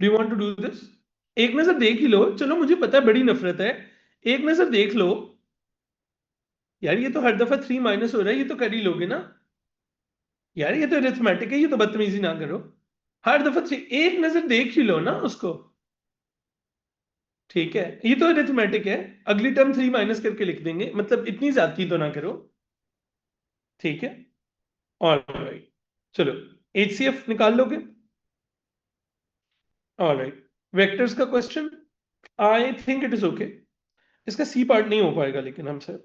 do you want to do this? एक नजर देख ही लो, चलो मुझे पता है बड़ी नफरत है, एक नजर देख लो यार, ये तो हर दफा 3 माइनस हो रहा है, ये तो कर ही लोगे ना यार, ये तो अरिथमेटिक है, ये तो बदतमीजी ना करो, हर दफा 3, एक नजर देख ही लो ना उसको, ठीक है। ये तो अरिथमेटिक है, अगली टर्म 3 माइनस करके लिख देंगे, मतलब इतनी ज्यादती तो ना करो, ठीक है। ऑलराइट, चलो एचसीएफ निकाल लोगे? ऑलराइट, वेक्टर्स का question, I think it is okay, इसका सी पार्ट नहीं हो पाएगा लेकिन हमसे,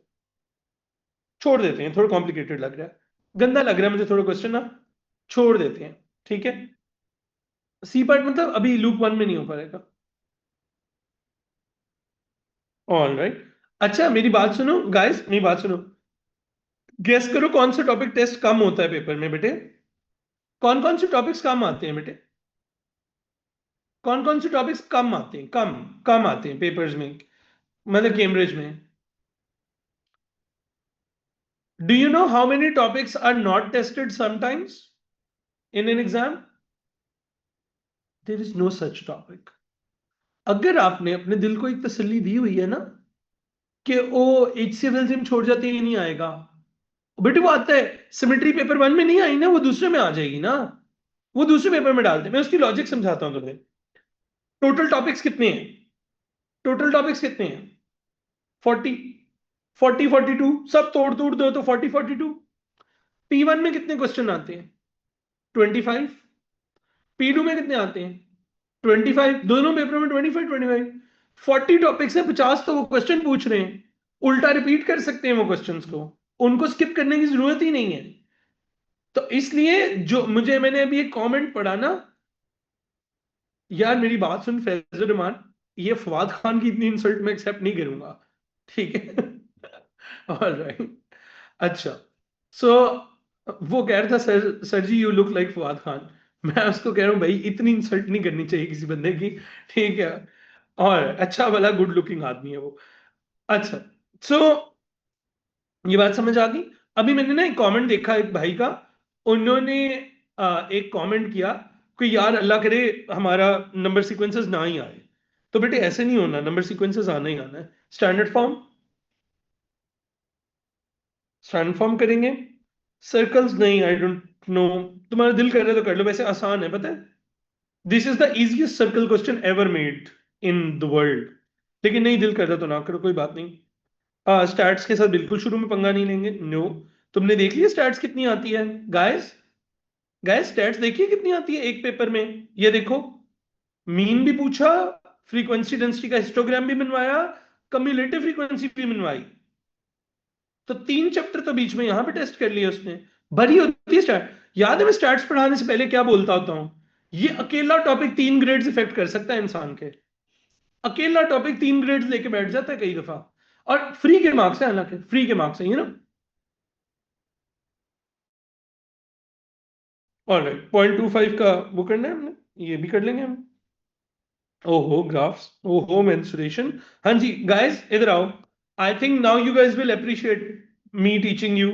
छोड़ देते हैं, थोड़ा कॉम्प्लिकेटेड लग रहा है, गंदा लग रहा है मुझे थोड़ा क्वेश्चन ना, छोड़ देते हैं, ठीक है। सी पार्ट मतलब अभी लूप 1 में नहीं हो पाएगा। ऑल राइट, अच्छा मेरी बात सुनो गाइस, मेरी बात सुनो, गेस करो कौन सा टॉपिक टेस्ट कम होता है पेपर में बेटे, कौन कौन से टॉपिक्स कम आते हैं बेटे, कौन कौन से टॉपिक्स कम आते हैं, कम कम आते हैं पेपर्स में, मतलब कैम्ब्रिज में। Do you know how many topics are not tested sometimes in an exam? There is no such topic. अगर आपने अपने दिल को एक तसल्ली दी हुई है ना कि वो एचसीएफ एलसीएम छोड़ जाते ही नहीं आएगा, बेटे वो आता है, सिमेट्री पेपर 1 में नहीं आई ना, वो दूसरे में आ जाएगी ना, वो दूसरे पेपर में डालते हैं, मैं उसकी लॉजिक समझाता हूं तुम्हें। टोटल टॉपिक्स कितने हैं, टोटल टॉपिक्स कितने हैं? 40, 42, सब तोड़ तोड़ दो तो 40 42। P1 में कितने क्वेश्चन आते हैं? 25। P2 में कितने आते हैं? 25, दोनों पेपरों में 25 25। 40 टॉपिक्स है, 50 तो वो क्वेश्चन पूछ रहे हैं, उल्टा रिपीट कर सकते हैं वो क्वेश्चंस को, उनको स्किप करने की जरूरत ही नहीं है। तो इसलिए जो मुझे, मैंने अभी एक कमेंट पढ़ा ना, यार मेरी बात सुन फैजल रहमान, ये फवाद खान की इतनी इंसल्ट मैं एक्सेप्ट नहीं करूंगा, ठीक है। ऑलराइट, अच्छा, सो वो कह रहा था sir, sir ji you look like Fawad Khan, मैं उसको कह रहा हूँ भाई इतनी इंसल्ट नहीं करनी चाहिए किसी बंदे की, ठीक है। और अच्छा भला गुड लुकिंग आदमी है वो। अच्छा, सो ये बात समझ आ गई। अभी मैंने ना एक कमेंट देखा एक भाई का, उन्होंने एक कमेंट किया कि यार अल्लाह करे हमारा नंबर सीक्वेंसेस ना ही आए, तो बेटे ऐसे नहीं होना, नंबर सीक्वेंसेस आना ही आना है, स्टैंडर्ड फॉर्म, स्टैंडर्ड फॉर्म करेंगे। सर्कल्स नहीं, आई डोंट नो, तुम्हारा दिल कर रहा है तो कर लो, वैसे आसान है पता है, this is the easiest circle question ever made in the world, लेकिन नहीं दिल कर रहा तो ना करो, कोई बात नहीं। स्टैट्स के साथ बिल्कुल शुरू में पंगा नहीं लेंगे, नो। तुमने देख लिया स्टैट्स कितनी आती है गाइस, गाइस स्टैट्स देखिए कितनी आती है एक पेपर में, ये देखो, मीन भी पूछा, फ्रीक्वेंसी डेंसिटी का हिस्टोग्राम भी बनवाया, कम्युलेटिव फ्रीक्वेंसी भी बनवाई, तो 3 चैप्टर तो बीच में यहां पे टेस्ट कर लिया उसने, भरी होती है स्टैट। याद है मैं स्टैट्स पढ़ाने से पहले क्या बोलता होता हूं, ये अकेला टॉपिक 3 ग्रेड्स इफेक्ट कर सकता है इंसान के, अकेला टॉपिक 3 ग्रेड्स लेके बैठ जाता है कई दफा, और फ्री के मार्क्स है, हालांकि फ्री के मार्क्स है, यू नो। ऑलराइट, 0.25 का वो करना है हमने, ये भी कर लेंगे हम। ओहो ग्राफ्स, ओहो मेंसुरेशन, हाँ जी गाइस इधर आओ, I think now you guys will appreciate me teaching you.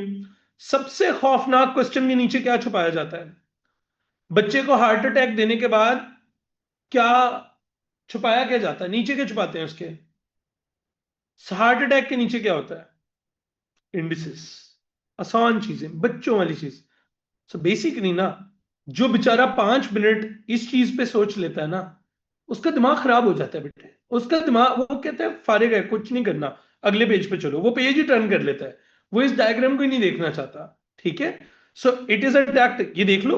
सबसे खौफनाक क्वेश्चन के नीचे क्या छुपाया जाता है? बच्चे को हार्ट अटैक देने के बाद क्या छुपाया क्या जाता है? नीचे क्या छुपाते हैं उसके? हार्ट अटैक के नीचे क्या होता है? इंडिसेस। आसान चीजें, बच्चों वाली चीज। सो बेसिकली ना, जो बेचारा 5 मिनट इस चीज पे सोच लेता है ना, उसका दिमाग खराब हो जाता है बेटे। उसका दिमाग, वो कहता है फारिग है, कुछ नहीं करना, अगले पेज पे चलो, वो पेज ही टर्न कर लेता है। वो इस डायग्राम को ही नहीं देखना चाहता। ठीक है। So it is a tactic. ये देख लो,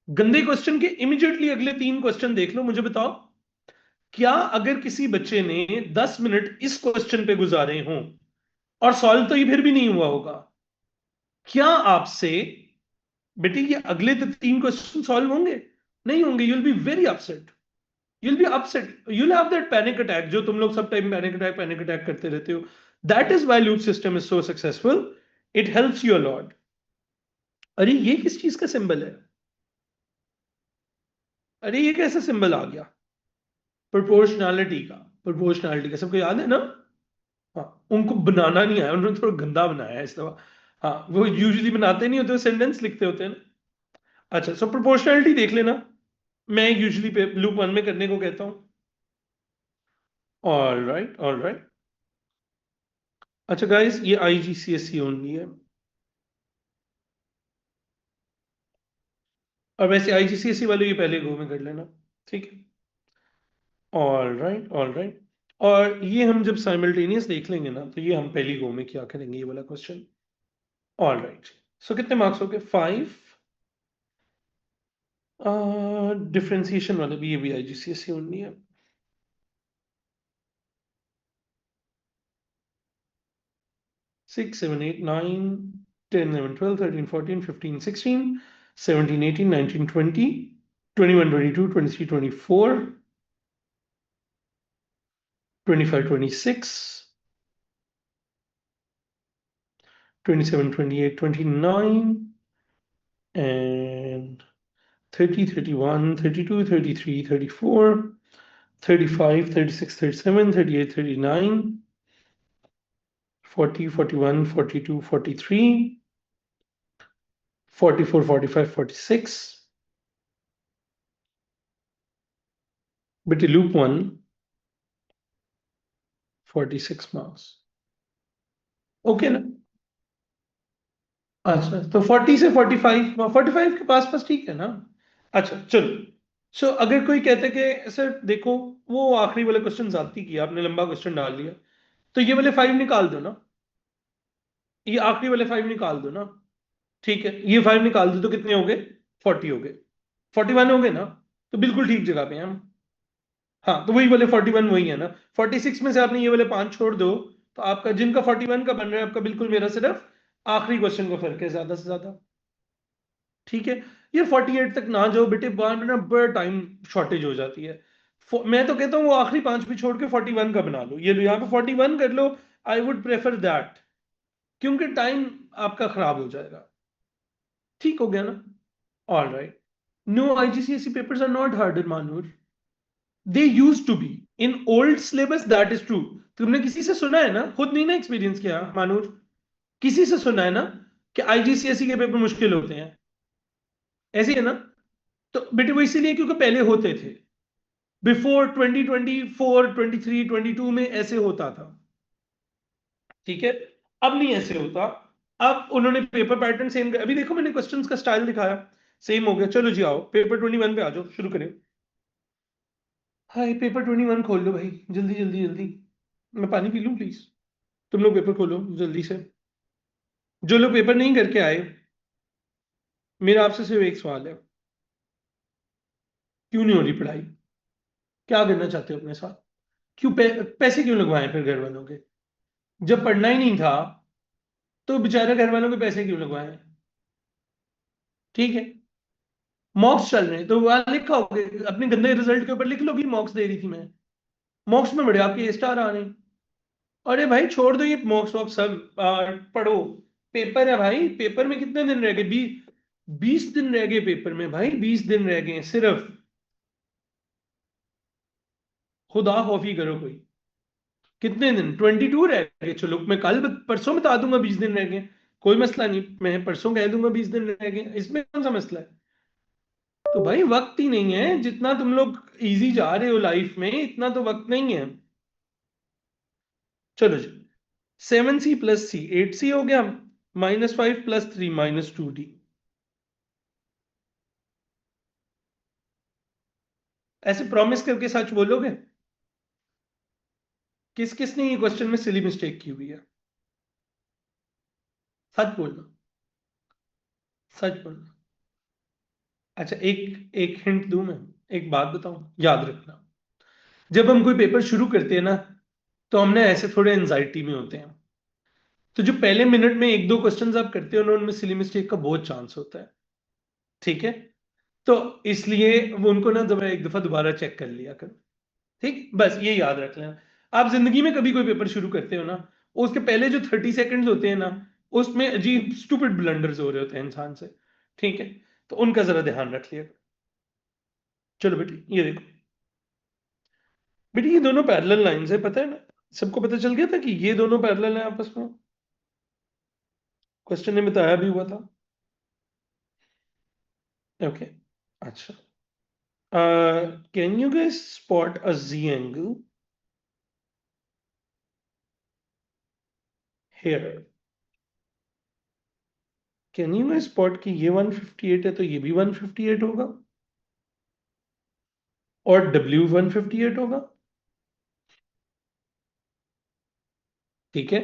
गंदे क्वेश्चन के इमीडिएटली अगले 3 क्वेश्चन देख लो, मुझे बताओ, क्या अगर किसी बच्चे ने 10 मिनट इस क्वेश्चन पे गुजारे हों, और सॉल्व तो ये फिर भी नहीं हुआ होगा, क्या आपसे बेटे ये अगले 3 क्वेश्चन सॉल्व होंगे? नहीं होंगे। You'll be very upset. You'll be upset, you'll have that panic attack, जो तुम लोग सब टाइम पैनिक अटैक करते रहते हो। That is why loop system is so successful. It helps you a lot. अरे ये किस चीज का सिंबल है? अरे ये कैसा सिंबल आ गया? प्रोपोर्शनैलिटी का। प्रोपोर्शनैलिटी का सबको याद है ना? हाँ, उनको बनाना नहीं आया, उन्होंने थोड़ा गंदा बनाया है इस दफा। हाँ, वो यूजुअली बनाते नहीं होते, सेंटेंस लिखते होते हैं ना। अच्छा, सो प्रोपोर्शनैलिटी देख लेना। मैं यूजुअली लूप वन में करने को कहता हूँ। All right, all right. अच्छा गाइस, ये आईजीसीएसई ओनली है। और वैसे आईजीसीएसई वाले ये पहले गो में कर लेना। ठीक है। All right, all right. और ये हम जब साइमल्टेनियस देख लेंगे ना, तो ये हम पहली गो में क्या करेंगे, ये वाला क्वेश्चन। All right. सो कितने मार्क्स हो गए? 5। डिफरेंशिएशन वाले भी, ये भी आईजीसीएसई ओनली है। 6, 7, 8, 9, 10, 11, 12, 13, 14, 15, 16, 17, 18, 19, 20, 21, 22, 23, 24, 25, 26, 27, 28, 29, and 30, 31, 32, 33, 34, 35, 36, 37, 38, 39, 40, 41, 42, 43, 44, 45, 46. But loop 1, 46 marks. Okay ना? अच्छा, तो 40 से 45, 45 के पास पास ठीक है ना? अच्छा चलो। सो अगर कोई कहते कि सर देखो, वो आखिरी वाले क्वेश्चन ज्यादती किया आपने, लंबा क्वेश्चन डाल लिया, तो ये वाले 5 निकाल दो ना। ये आखिरी वाले 5 निकाल दो ना। ठीक है, ये 5 निकाल दो तो कितने हो गए? 40 हो गए। 41 हो गए ना? तो बिल्कुल ठीक जगह पे हैं हम। हाँ, तो वही वाले 41 वही है ना। 46 में से आपने ये वाले 5 छोड़ दो, तो आपका जिनका 41 का बन रहा है, आपका बिल्कुल मेरा सिर्फ आखिरी क्वेश्चन का फर्क है, ज्यादा से ज्यादा। ठीक है। ये 48 तक ना जाओ बेटे, बाद में ना बड़ा टाइम शॉर्टेज हो जाती है। मैं तो कहता हूँ वो आखिरी 5 भी छोड़ के 41 का बना लो, ये लो यहाँ पे 41 कर लो। आई वुड प्रेफर दैट, क्योंकि टाइम आपका खराब हो जाएगा। ठीक हो गया ना? All right. No, IGCSE papers are not harder मानूर। They used to be in old syllabus, that is true. तुमने किसी से सुना है ना, खुद नहीं ना एक्सपीरियंस किया मानूर, किसी से सुना है ना कि आईजीसीएसई के पेपर मुश्किल होते हैं? ऐसे ही है ना? तो बेटे वो इसीलिए क्योंकि पहले होते थे। बिफोर 2024, 23, 22 में ऐसे होता था। ठीक है। अब नहीं ऐसे होता। अब उन्होंने पेपर पैटर्न सेम, अभी देखो मैंने क्वेश्चंस का स्टाइल दिखाया, सेम हो गया। चलो जी आओ, पेपर 21 पे आ जाओ, शुरू करें। हाय, पेपर 21 खोल लो भाई, जल्दी जल्दी जल्दी। मैं पानी पी लूं प्लीज? तुम लोग पेपर खोलो जल्दी से। जो लोग पेपर नहीं करके आए, मेरा आपसे सिर्फ एक सवाल है, क्यों नहीं हो रही पढ़ाई? क्या करना चाहते हो अपने साथ? क्यों पैसे क्यों लगवाए फिर घर वालों के? जब पढ़ना ही नहीं था, तो बेचारे घर वालों के पैसे क्यों लगवाए? ठीक है। मॉक्स चल रहे हैं तो वहां लिखा होगा, अपने गंदे रिजल्ट के ऊपर लिख लो कि मॉक्स दे रही थी मैं। मॉक्स में बड़े आपके स्टार आ रहे हैं। अरे भाई छोड़ दो ये मॉक्स वॉक्स सब, पढ़ो। पेपर है भाई, पेपर में कितने दिन रह गए? 20 दिन रह गए पेपर में भाई, 20 दिन रह गए हैं सिर्फ। खुदा खौफी करो कोई। कितने दिन? 22 रह गए। चलो मैं कल परसों बता दूंगा 20 दिन रह गए, कोई मसला नहीं, मैं परसों कह दूंगा 20 दिन रह गए, इसमें कौन सा मसला है? तो भाई वक्त ही नहीं है, जितना तुम लोग इजी जा रहे हो लाइफ में, इतना तो वक्त नहीं है। चलो जी, 7c+c, 8c हो गया, -5 + 3 -2d। ऐसे प्रॉमिस करके सच बोलोगे? किस किस ने ये क्वेश्चन में सिली मिस्टेक की हुई है? सच बोलना, सच बोलना। अच्छा, एक एक हिंट दूं मैं, एक बात बताऊं, याद रखना। जब हम कोई पेपर शुरू करते हैं ना, तो हमने ऐसे थोड़े एंजाइटी में होते हैं, तो जो पहले मिनट में एक दो क्वेश्चंस आप करते हो ना, उनमें सिली मिस्टेक का बहुत चांस होता है। ठीक है? तो इसलिए वो उनको ना जब एक दफा दोबारा चेक कर लिया करो। ठीक, बस ये याद रख लेना। आप जिंदगी में कभी कोई पेपर शुरू करते हो ना, उसके पहले जो 30 सेकंड्स होते हैं ना, उसमें अजीब स्टूपिड ब्लंडर्स हो रहे होते हैं इंसान से। ठीक है? तो उनका जरा ध्यान रख लिया। चलो बेटी ये देखो, बेटी ये दोनों पैरेलल लाइंस है, पता है ना? सबको पता चल गया था कि ये दोनों पैरेलल हैं आपस में, क्वेश्चन ने बताया भी हुआ था। ओके, अच्छा, can you guys spot a g angle here? Can you guys spot कि ये 158 है, तो ये भी 158 होगा, और W 158 होगा। ठीक है?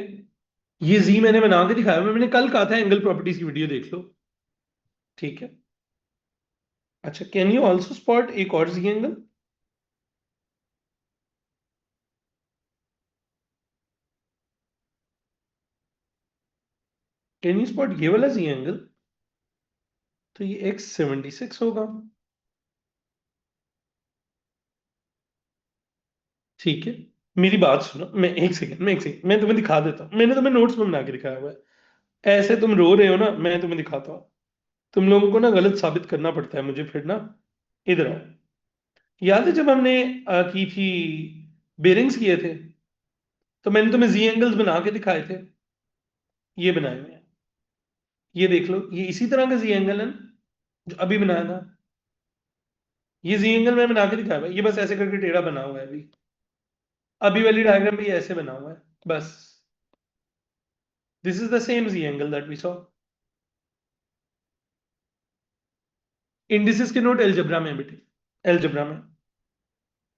ये जी मैंने बना के दिखाया, मैंने कल कहा था एंगल प्रॉपर्टीज की वीडियो देख लो। ठीक है? अच्छा, कैन यू ऑल्सो स्पॉट एक और जी एंगल? कैन यू स्पॉट ये वाला जी एंगल? तो ये X76 होगा। ठीक है, मेरी बात सुनो, मैं एक सेकंड मैं तुम्हें दिखा देता हूँ, मैंने तुम्हें नोट्स में बना के दिखाया हुआ है। ऐसे तुम रो रहे हो ना, मैं तुम्हें दिखाता हूँ। तुम लोगों को ना गलत साबित करना पड़ता है मुझे फिर ना। इधर आओ। याद है जब हमने की थी, बेरिंग्स किए थे, तो मैंने तुम्हें जी एंगल्स बना के दिखाए थे, ये बनाए हुए हैं। ये देख लो, ये इसी तरह का जी एंगल है ना, जो अभी बनाया था। ये जी एंगल मैं बना के दिखाया हुआ है, ये बस ऐसे करके टेढ़ा बना हुआ है अभी। अभी वाली डायग्राम भी ऐसे बना हुआ है बस। This is the same g angle that we saw. Indices के नोट एलजेब्रा में है बेटे, एलजेब्रा में।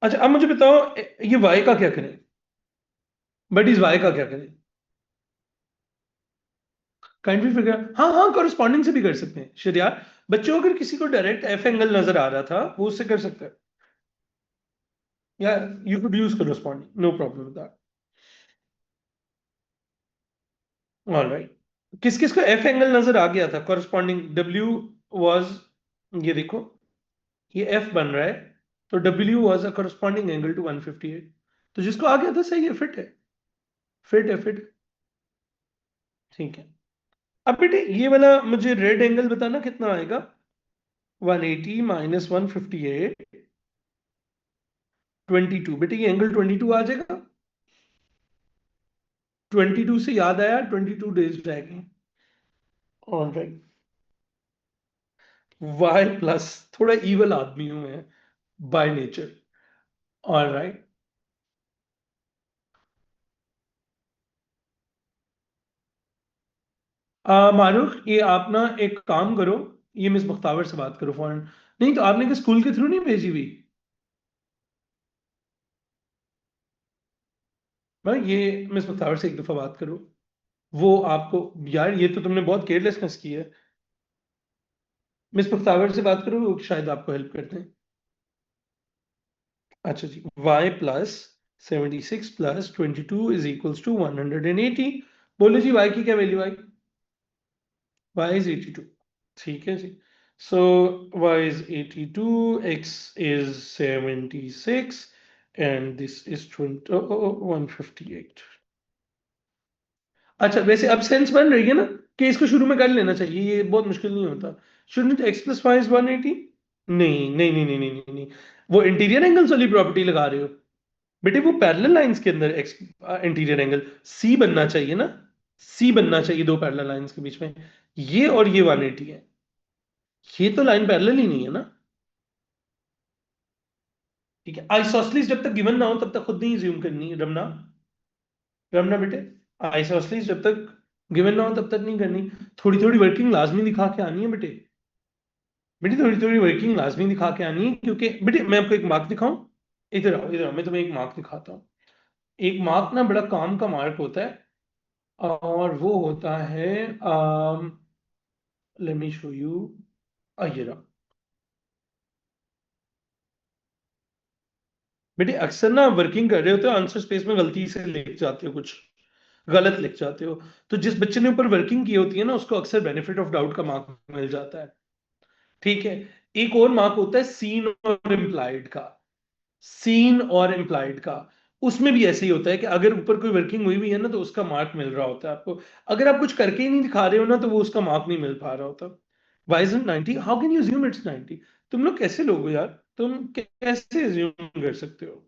अच्छा, अब मुझे बताओ, ये वाई का क्या करें? बट इस वाई का क्या करें? काइंडली फिगर, हाँ हाँ, कॉरेस्पॉन्डिंग से भी कर सकते हैं शरियार। बच्चों, अगर किसी को डायरेक्ट एफ एंगल नजर आ रहा था, वो उससे कर सकते हैं, या you could use corresponding, no problem with that. Alright, किस किस को एफ एंगल नजर आ गया था कॉरेस्पॉन्डिंग? डब्ल्यू वाज, ये देखो, ये एफ बन रहा है, तो डब्ल्यू was a corresponding angle to 158। तो जिसको आ गया था सही है, फिट है, फिट है, फिट। ठीक है, अब बेटे ये वाला मुझे रेड एंगल बताना कितना आएगा? 180 -158, 22। बेटे ये एंगल 22 आ जाएगा। 22 से याद आया, 22 डेज रह गए। ऑलराइट, Y+, थोड़ा इवल आदमी हूं मैं बाय नेचर। ऑलराइट, मारूफ, ये आप ना एक काम करो, ये मिस बख्तावर से बात करो फौरन। नहीं तो आपने क्या स्कूल के थ्रू नहीं भेजी हुई? भाई ये मिस बख्तावर से एक दफा बात करो, वो आपको, यार ये तो तुमने बहुत केयरलेसनेस की है। मिस बख्तावर से बात करो, वो शायद आपको हेल्प करते हैं। अच्छा जी, Y+76 + 22 = 180। बोलो जी, Y की क्या वैल्यू आई? Y is 82। ठीक है जी, सो Y is 82, X is 76, and this is 158। अच्छा, वैसे अब सेंस बन रही है ना कि इसको शुरू में कर लेना चाहिए, ये बहुत मुश्किल नहीं होता। Shouldn't X+Y is 180? नहीं नहीं नहीं नहीं नहीं नहीं नहीं, वो इंटीरियर एंगल्स वाली प्रॉपर्टी लगा रहे हो। बेटे वो पैरेलल लाइंस के अंदर इंटीरियर एंगल सी बनना चाहिए ना, सी बनना चाहिए दो पैरेलल लाइंस के बीच में। ये और ये 180 है, ये तो लाइन पैरेलल ही नहीं है ना। ठीक है, आइसोसलीस जब तक गिवन ना हो तब तक खुद नहीं ज्यूम करनी रमना। रमना बेटे, आइसोसलीस जब तक गिवन ना हो तब तक नहीं करनी। थोड़ी थोड़ी वर्किंग लाजमी दिखा के आनी है बेटे। बेटे थोड़ी थोड़ी वर्किंग लाजमी दिखा के आनी है, क्योंकि बेटे मैं आपको एक मार्क दिखाऊं। इधर आओ मैं तुम्हें एक मार्क दिखाता हूँ। एक मार्क ना बड़ा काम का मार्क होता है, और वो होता है लेट मी शो यू। ये रहा। बेटे अक्सर ना वर्किंग कर रहे होते हो, आंसर स्पेस में गलती से लिख जाते हो, कुछ गलत लिख जाते हो। तो जिस बच्चे ने ऊपर वर्किंग की होती है ना, उसको अक्सर बेनिफिट ऑफ डाउट का मार्क मिल जाता है। ठीक है। एक और मार्क होता है सीन और इम्प्लाइड का। सीन और इम्प्लाइड का, उसमें भी ऐसे ही होता है कि अगर ऊपर कोई वर्किंग हुई भी है ना, तो उसका मार्क मिल रहा होता है आपको। अगर आप कुछ करके ही नहीं दिखा रहे हो ना, तो वो उसका मार्क नहीं मिल पा रहा होता। Why is it 90? How can you assume it's 90? तुम लोग कैसे लोग हो यार, तुम कैसे अज्यूम कर सकते हो?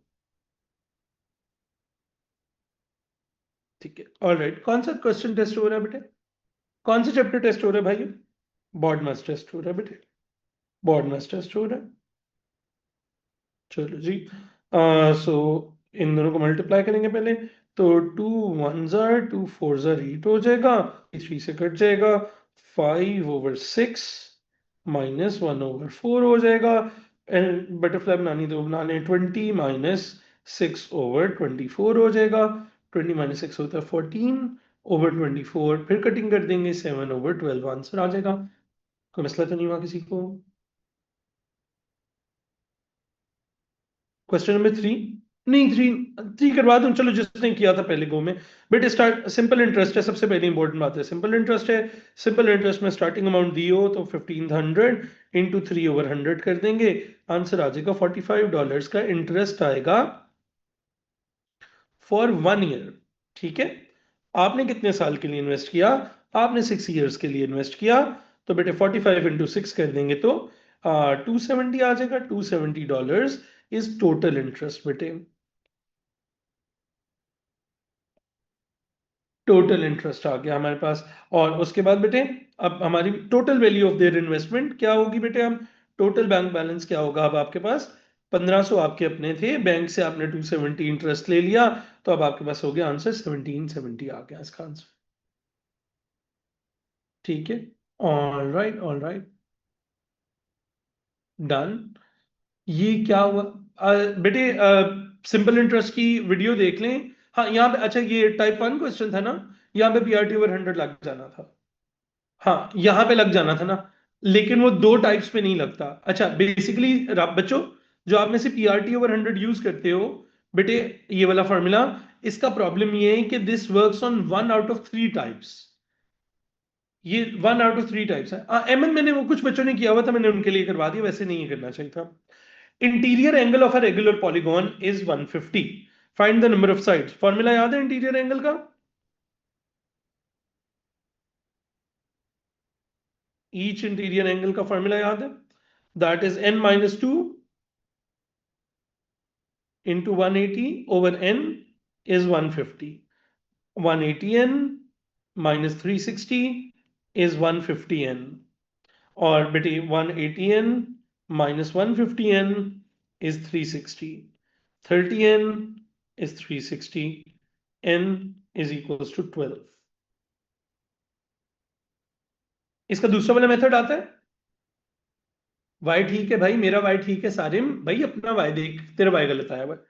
ठीक है, ऑलराइट। कौन सा क्वेश्चन टेस्ट हो रहा है बेटे? कौन सा चैप्टर टेस्ट हो रहा है भाई? बॉड मास टेस्ट हो रहा है बेटे, बॉड मास टेस्ट हो रहा है। चलो जी। सो इन दोनों को मल्टीप्लाई करेंगे पहले। तो टू वन जार टू फोर जार एट हो जाएगा, थ्री से कट जाएगा। 5/6 -1/4 हो जाएगा। एंड बटरफ्लाई बनानी तो बनाने 20 - 6/24 हो जाएगा। 20 - 6 होता है 14/24, फिर कटिंग कर देंगे 7/12 आंसर आ जाएगा। कोई मसला तो नहीं हुआ किसी को? Question number three. नहीं, थ्री थ्री करवा दूं, चलो जिसने किया था पहले गो में। बट स्टार्ट सिंपल इंटरेस्ट है, सबसे पहले इंपॉर्टेंट बात है सिंपल इंटरेस्ट है। सिंपल इंटरेस्ट में स्टार्टिंग अमाउंट दी हो तो 1500 इंटू 3/100 कर देंगे। आंसर आ जाएगा $45 का इंटरेस्ट आएगा फॉर 1 ईयर। ठीक है। आपने कितने साल के लिए इन्वेस्ट किया? आपने 6 ईयर्स के लिए इन्वेस्ट किया। तो बेटे 45 × 6 कर देंगे तो 270 आ जाएगा। $270 इज टोटल इंटरेस्ट बेटे, टोटल इंटरेस्ट आ गया हमारे पास। और उसके बाद बेटे अब हमारी total value of their investment क्या होगी बेटे? हम टोटल बैंक बैलेंस क्या होगा अब आपके पास? 1500 आपके अपने थे, बैंक से आपने 270 इंटरेस्ट ले लिया, तो अब आपके पास हो गया आंसर 1770 आ गया इसका आंसर। ठीक है, all right all right, done. ये क्या हुआ? बेटे सिंपल इंटरेस्ट की वीडियो देख लें। हाँ यहाँ पे, अच्छा ये टाइप 1 क्वेश्चन था ना, यहाँ पे PRT/100 लग जाना था। हाँ यहां पे लग जाना था ना, लेकिन वो दो टाइप्स पे नहीं लगता। अच्छा बेसिकली बच्चों, जो आप में से PRT/100 यूज करते हो बेटे, ये वाला फॉर्मूला, इसका प्रॉब्लम ये है कि this works on 1 out of 3 types. ये 1 आउट ऑफ 3 टाइप्स है। एमएन मैंने वो कुछ बच्चों ने किया हुआ था, मैंने उनके लिए करवा दिया, वैसे नहीं करना चाहिए था। Interior angle of a regular polygon is 150। Find the number of sides. Formula याद है इंटीरियर एंगल का? ईच इंटीरियर एंगल का फॉर्मूला याद है? That is n-2 into 180 over n is 150. 180n minus 360 is 150n. और बेटे 180n minus 150n is 360. 30n is 360. n is equals to 12. इसका दूसरा वाला मेथड आता है। y ठीक है भाई, मेरा y ठीक है सारिम भाई, अपना y देख, तेरा y गलत आया हुआ है।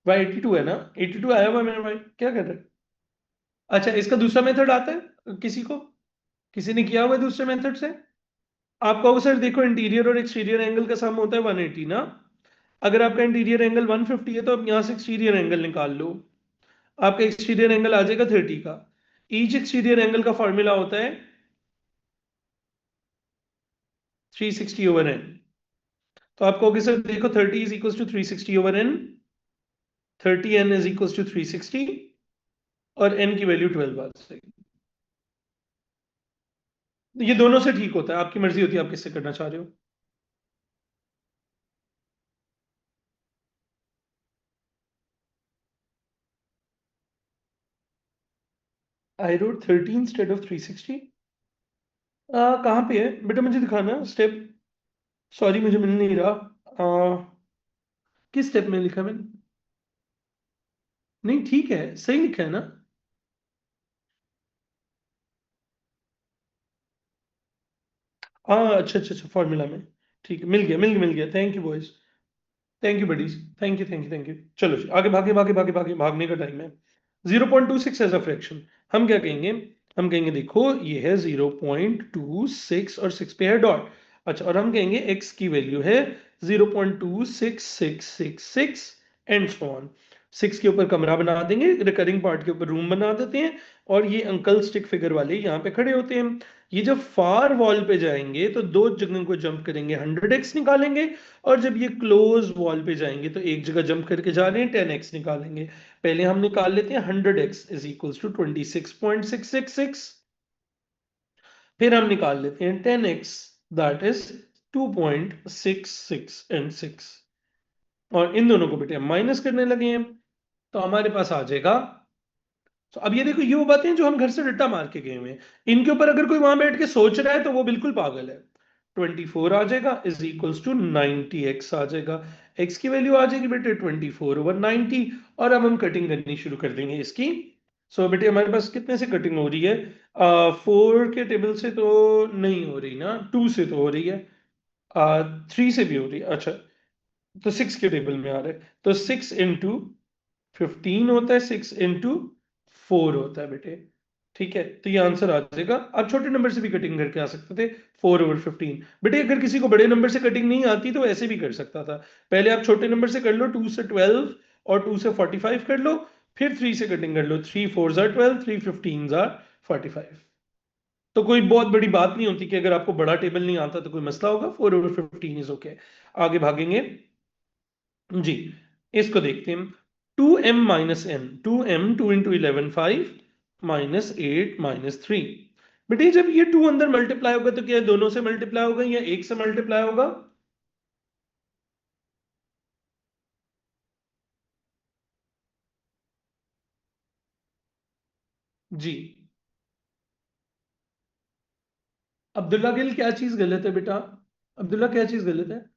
y 82 है ना, 82 आया हुआ है मेरा y, क्या कर रहा है? अच्छा इसका दूसरा मेथड आता है किसी को? किसी ने किया हुआ है दूसरे मेथड से? आप कहो सर देखो इंटीरियर और एक्सटीरियर एंगल का सम होता है 180 ना। अगर आपका इंटीरियर एंगल 150 है तो आप यहां से एक्सटीरियर एंगल निकाल लो, आपका एक्सटीरियर एंगल आ जाएगा 30 का। ईच एक्सटीरियर एंगल का फॉर्मूला होता है 360/n। तो आप कहोगे सर देखो 30 is equal to 360/n, 30n is equal to 360, और n की वैल्यू 12 आ जाएगी। ये दोनों से ठीक होता है, आपकी मर्जी होती है आप किससे करना चाह रहे हो। I wrote 13 instead of 360। कहाँ पे है बेटा, मुझे दिखाना स्टेप। सॉरी मुझे मिल नहीं रहा। किस स्टेप में लिखा मैंने? नहीं ठीक है, सही लिखा है ना? हाँ अच्छा अच्छा अच्छा, फॉर्मूला में। ठीक है, मिल गया मिल गया मिल गया, thank you boys. Thank you buddies. Thank you thank you thank you. चलो जी, आगे भागे भागे भागे भागे, भागने का टाइम है। 0.26 एज अ फ्रैक्शन। हम क्या कहेंगे? हम कहेंगे देखो ये है 0.26 और 6 पे है डॉट। अच्छा, और हम कहेंगे x की वैल्यू है 0.26666 एंड सो ऑन। 6 के ऊपर कमरा बना देंगे, रिकरिंग पार्ट के ऊपर रूम बना देते हैं, और ये अंकल स्टिक फिगर वाले यहाँ पे खड़े होते हैं। ये जब फार वॉल पे जाएंगे तो दो जगह को जंप करेंगे, 100x निकालेंगे। और जब ये क्लोज वॉल पे जाएंगे तो एक जगह जंप करके जा रहे हैं, 10x निकालेंगे। पहले हम निकाल लेते हैं 100x इज इक्वल्स टू 26.666। फिर हम निकाल लेते हैं 10x, दैट इज 2.66 एंड 6। और इन दोनों को बेटे हम माइनस करने लगे हैं, तो हमारे पास आ जाएगा। तो अब ये देखो, ये वो बातें हैं जो हम घर से रट्टा मार के गए हुए हैं। इनके ऊपर अगर कोई वहां बैठ के सोच रहा है तो वो बिल्कुल पागल है। 24 आ जाएगा इज इक्वल्स टू 90x आ जाएगा। x की वैल्यू आ जाएगी बेटे 24/90। और अब हम कटिंग करनी शुरू कर देंगे इसकी। सो बेटे हमारे पास कितने से कटिंग हो रही है? 4 के टेबल से तो नहीं हो रही ना, 2 से तो हो रही है। 3 से भी हो रही है, अच्छा। तो 6 के टेबल में आ रहा है, तो 6 into 15 होता है, 6 into 4 होता है बेटे। ठीक है, तो ये आंसर आ जाएगा। आप छोटे नंबर से भी कटिंग करके आ सकते थे। 4/15 बेटे, अगर किसी को बड़े नंबर से कटिंग नहीं आती तो ऐसे भी कर सकता था। पहले आप छोटे नंबर से कर लो, 2 से 12 और 2 से 45 कर लो। फिर 3 से कटिंग कर लो, 3 4 12, 3 15 45। तो कोई बहुत बड़ी बात नहीं होती कि अगर आपको बड़ा टेबल नहीं आता तो कोई मसला होगा। 4/15 इज ओके। आगे भागेंगे जी। इसको देखते हैं। 2m - n, 2m, 2 into 11 5, -8 - 3। बेटे जब ये 2 अंदर मल्टीप्लाई होगा तो क्या दोनों से मल्टीप्लाई होगा या एक से मल्टीप्लाई होगा? जी। अब्दुल्ला गिल, क्या चीज गलत है बेटा? अब्दुल्ला क्या चीज गलत है?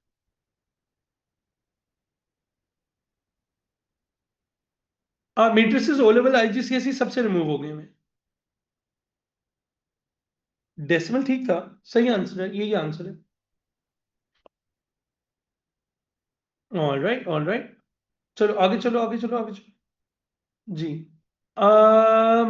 मेट्रिसेस ओ लेवल आईजीसीएसई सबसे रिमूव हो गए हैं। डेसिमल ठीक था, सही आंसर है, यही आंसर है। All right all right. चलो आगे चलो आगे चलो आगे चलो। जी।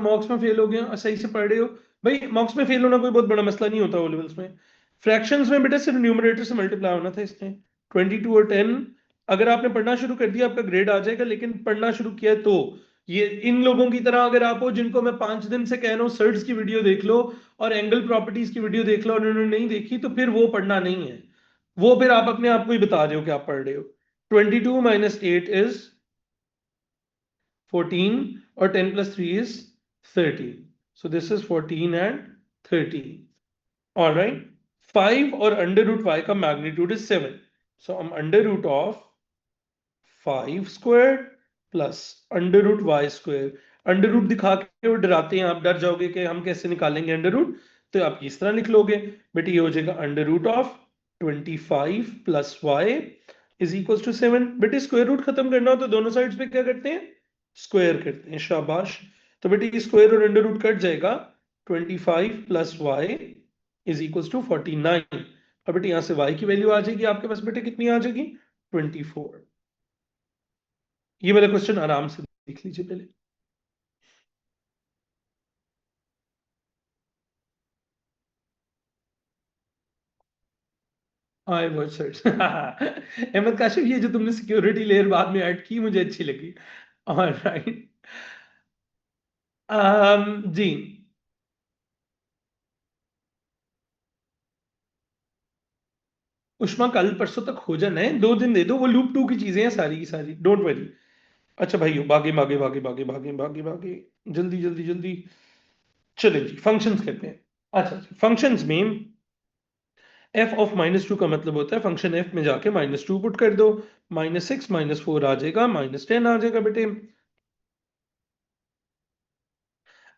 मॉक्स में फेल हो गया, सही से पढ़ रहे हो। भाई मॉक्स में फेल होना कोई बहुत बड़ा मसला नहीं होता ओ लेवल्स में। फ्रैक्शंस में बेटा सिर्फ न्यूमरेटर से मल्टीप्लाई होना था इसने। 22 और 10। अगर आपने पढ़ना शुरू कर दिया आपका ग्रेड आ जाएगा, लेकिन पढ़ना शुरू किया है तो। ये इन लोगों की तरह अगर आप हो जिनको मैं 5 दिन से कह रहा हूँ सर्ट्स की वीडियो देख लो और एंगल प्रॉपर्टीज की वीडियो देख लो और उन्होंने नहीं देखी, तो फिर वो पढ़ना नहीं है। वो फिर आप अपने आप को ही बता रहे हो कि आप पढ़ रहे हो। 22 - 8 is 14, or 10 plus 3 is 13. So this is 14 and 13. All right. 5 or under root 5 का magnitude is 7. So I'm under root of 5 squared plus under root y square। Under root दिखा के वो डराते हैं, आप डर जाओगे कि हम कैसे निकालेंगे अंडर रूट। तो आप इस तरह लिख लोगे बेटे, ये हो जाएगा under root of 25 plus y is equal to 7। बेटे स्क्वायर रूट खत्म करना हो तो दोनों साइड्स पे क्या करते हैं? स्क्वायर करते हैं, शाबाश। तो बेटे ये स्क्वायर और अंडर रूट कट जाएगा। 25 plus y is equal to 49। और बेटे यहां से वाई की वैल्यू आ जाएगी आपके पास बेटे, कितनी आ जाएगी? 24। ये वाला क्वेश्चन आराम से देख लीजिए पहले। I was set. Ahmad Kashif, ये जो तुमने सिक्योरिटी लेयर बाद में ऐड की मुझे अच्छी लगी। ऑलराइट। जी। उष्मा कल परसों तक हो जाना है, 2 दिन दे दो, वो लूप 2 की चीजें हैं सारी की सारी, डोंट वरी। अच्छा भाइयों, भागे भागे भागे भागे भागे भागे भागे, जल्दी जल्दी जल्दी। चलें जी, फंक्शंस कहते हैं। अच्छा, फंक्शंस में एफ ऑफ -2 का मतलब होता है फंक्शन एफ में जाके -2 पुट कर दो। -6 -4 आ जाएगा, -10 आ जाएगा बेटे।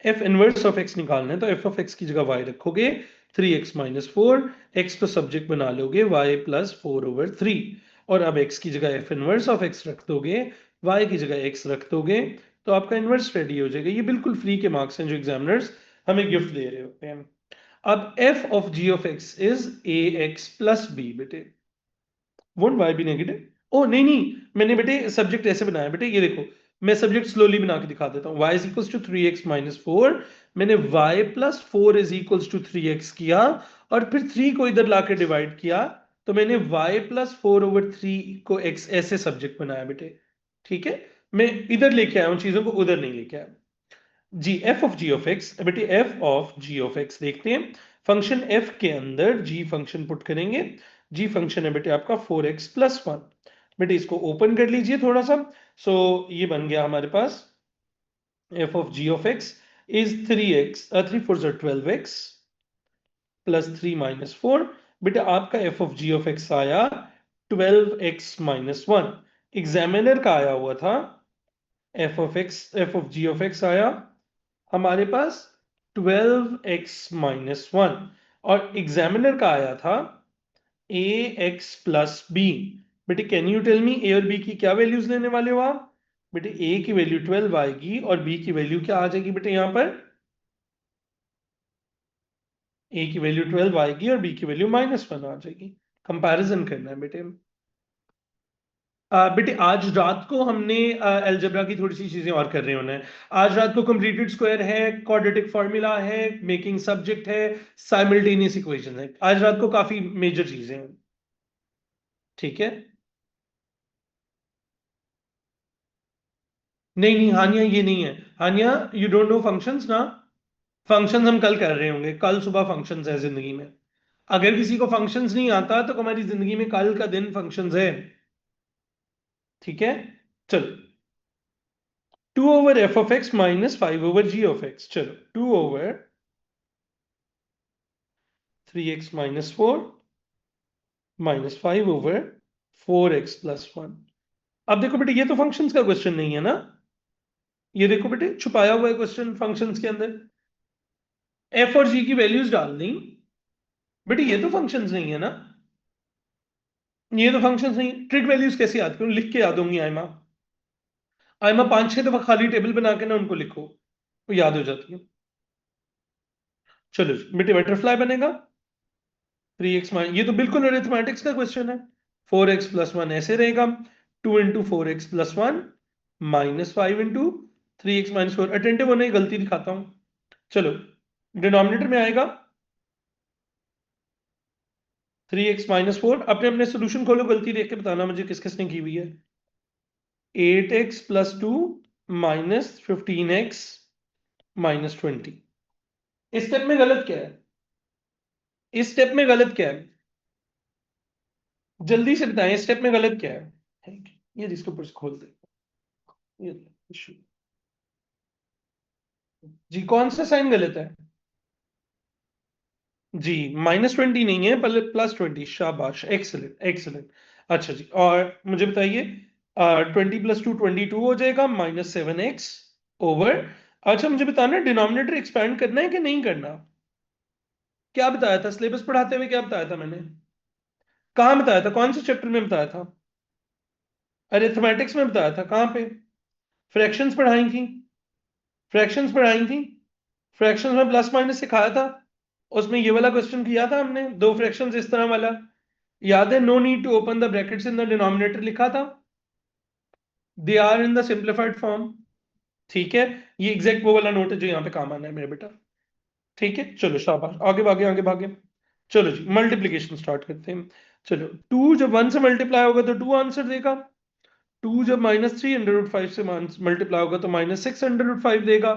एफ इनवर्स ऑफ एक्स निकालना है तो एफ ऑफ एक्स की जगह वाई रखोगे 3x-4, एक्स को सब्जेक्ट बना लोगे y+4/3, और अब एक्स की जगह एफ इनवर्स ऑफ एक्स रख दोगे, वाई की जगह एक्स रख दोगे, तो आपका इनवर्स रेडी हो जाएगा। ये बिल्कुल फ्री के मार्क्स हैं जो एग्जामिनर्स हमें गिफ्ट दे रहे होते हैं। अब f of g of x is a x plus b बेटे, won't y be negative? Oh नहीं नहीं, मैंने बेटे सब्जेक्ट ऐसे बनाया बेटे, ये देखो मैं सब्जेक्ट स्लोली बना के दिखा देता हूँ। y is equals to 3x-4, मैंने y+4 = 3x किया और फिर 3 को इधर लाके डिवाइड किया, तो मैंने y+4/3 को x ऐसे सब्जेक्ट बनाया बेटे। ठीक है, मैं इधर लेके आया हूं चीजों को, उधर नहीं लेके आया। जी f of g of x बेटे, f of g of x देखते हैं। फंक्शन एफ के अंदर जी फंक्शन पुट करेंगे। जी फंक्शन है बेटे आपका 4x+1। बेटे इसको ओपन कर लीजिए थोड़ा सा। सो ये बन गया हमारे पास f of g of x is 3x 3 4 12x plus 3-4। बेटा आपका f of g of x आया 12x-1। एग्जामिनर का आया हुआ था f of g of x आया हमारे पास 12x-1, और एग्जामिनर का आया था ax+b। बेटे कैन यू टेल मी ए और बी की क्या वैल्यूज लेने वाले हो आप? बेटे a की वैल्यू 12 आएगी और b की वैल्यू क्या आ जाएगी बेटे, यहां पर a की वैल्यू 12 आएगी और b की वैल्यू -1 आ जाएगी। कंपैरिजन करना है बेटे। बेटे आज रात को हमने अलजेब्रा की थोड़ी सी चीजें और कर रहे होना है। आज रात को कंप्लीटेड स्क्वायर है, क्वाड्रेटिक फार्मूला है, मेकिंग सब्जेक्ट है, साइमल्टेनियस इक्वेशन है। आज रात को काफी मेजर चीजें हैं। ठीक है, नहीं नहीं हानिया ये नहीं है। हानिया यू डोंट नो फंक्शंस ना? फंक्शंस हम कल कर रहे होंगे, कल सुबह फंक्शंस है जिंदगी में। अगर किसी को फंक्शंस नहीं आता तो हमारी जिंदगी में कल का दिन फंक्शंस है। ठीक है, चलो 2/f(x) - 5/g(x), चलो 2/3x-4 -5/4x+1। अब देखो बेटे ये तो फंक्शंस का क्वेश्चन नहीं है ना, ये देखो बेटे छुपाया हुआ है क्वेश्चन फंक्शंस के अंदर। एफ और जी की वैल्यूज डाल दी बेटे, ये तो फंक्शंस नहीं है ना, ये तो फंक्शंस नहीं। ट्रिक वैल्यूज कैसे याद करूं? लिख के याद होंगी आयमा। आयमा 5-6 दफा खाली टेबल बना के ना उनको लिखो, वो याद हो जाती है। चलो जी, बेटे बटरफ्लाई बनेगा 3x माइनस, ये तो बिल्कुल अरिथमेटिक्स का क्वेश्चन है। 4x+1 ऐसे रहेगा, 2 × 4x+1 -5 × 3x-4। अटेंटिव होने की गलती दिखाता हूं। चलो डिनोमिनेटर में आएगा 3x-4। अपने अपने सोल्यूशन खोलो, गलती देख के बताना मुझे किस किसने की हुई है। 8x+2 -15x-20। इस स्टेप में गलत क्या है? इस स्टेप में गलत क्या है? जल्दी से बताएं, इस स्टेप में गलत क्या है? ये इसके ऊपर से खोल दे। ये issue। जी कौन सा साइन गलत है? जी -20 नहीं है, +20। शाबाश, एक्सलेंट एक्सलेंट। अच्छा जी, और मुझे बताइए 20+2 22 हो जाएगा -7x/। अच्छा मुझे बताना डिनोमिनेटर एक्सपैंड करना है कि नहीं करना? क्या बताया था सिलेबस पढ़ाते हुए, क्या बताया था मैंने? कहाँ बताया था, कौन से चैप्टर में बताया था? अरिथमेटिक्स में बताया था, कहाँ पे? फ्रैक्शंस पढ़ाई थी, फ्रैक्शंस पढ़ाई थी, फ्रैक्शंस में प्लस माइनस सिखाया था। उसमें ये वाला क्वेश्चन किया था हमने, दो फ्रैक्शंस इस तरह वाला, याद है? No need to open the brackets in the denominator लिखा था, they are in the simplified form. ठीक है, ये एग्जैक्ट वो वाला नोट है जो यहाँ पे काम आना है मेरे बेटा। ठीक है, चलो शाबाश, आगे भागे आगे भागे। चलो जी मल्टीप्लीकेशन स्टार्ट करते हैं। चलो 2 जब 1 से मल्टीप्लाई होगा तो 2 आंसर देगा। 2 जब -3 √5 से मल्टीप्लाई होगा तो -6 √5 देगा,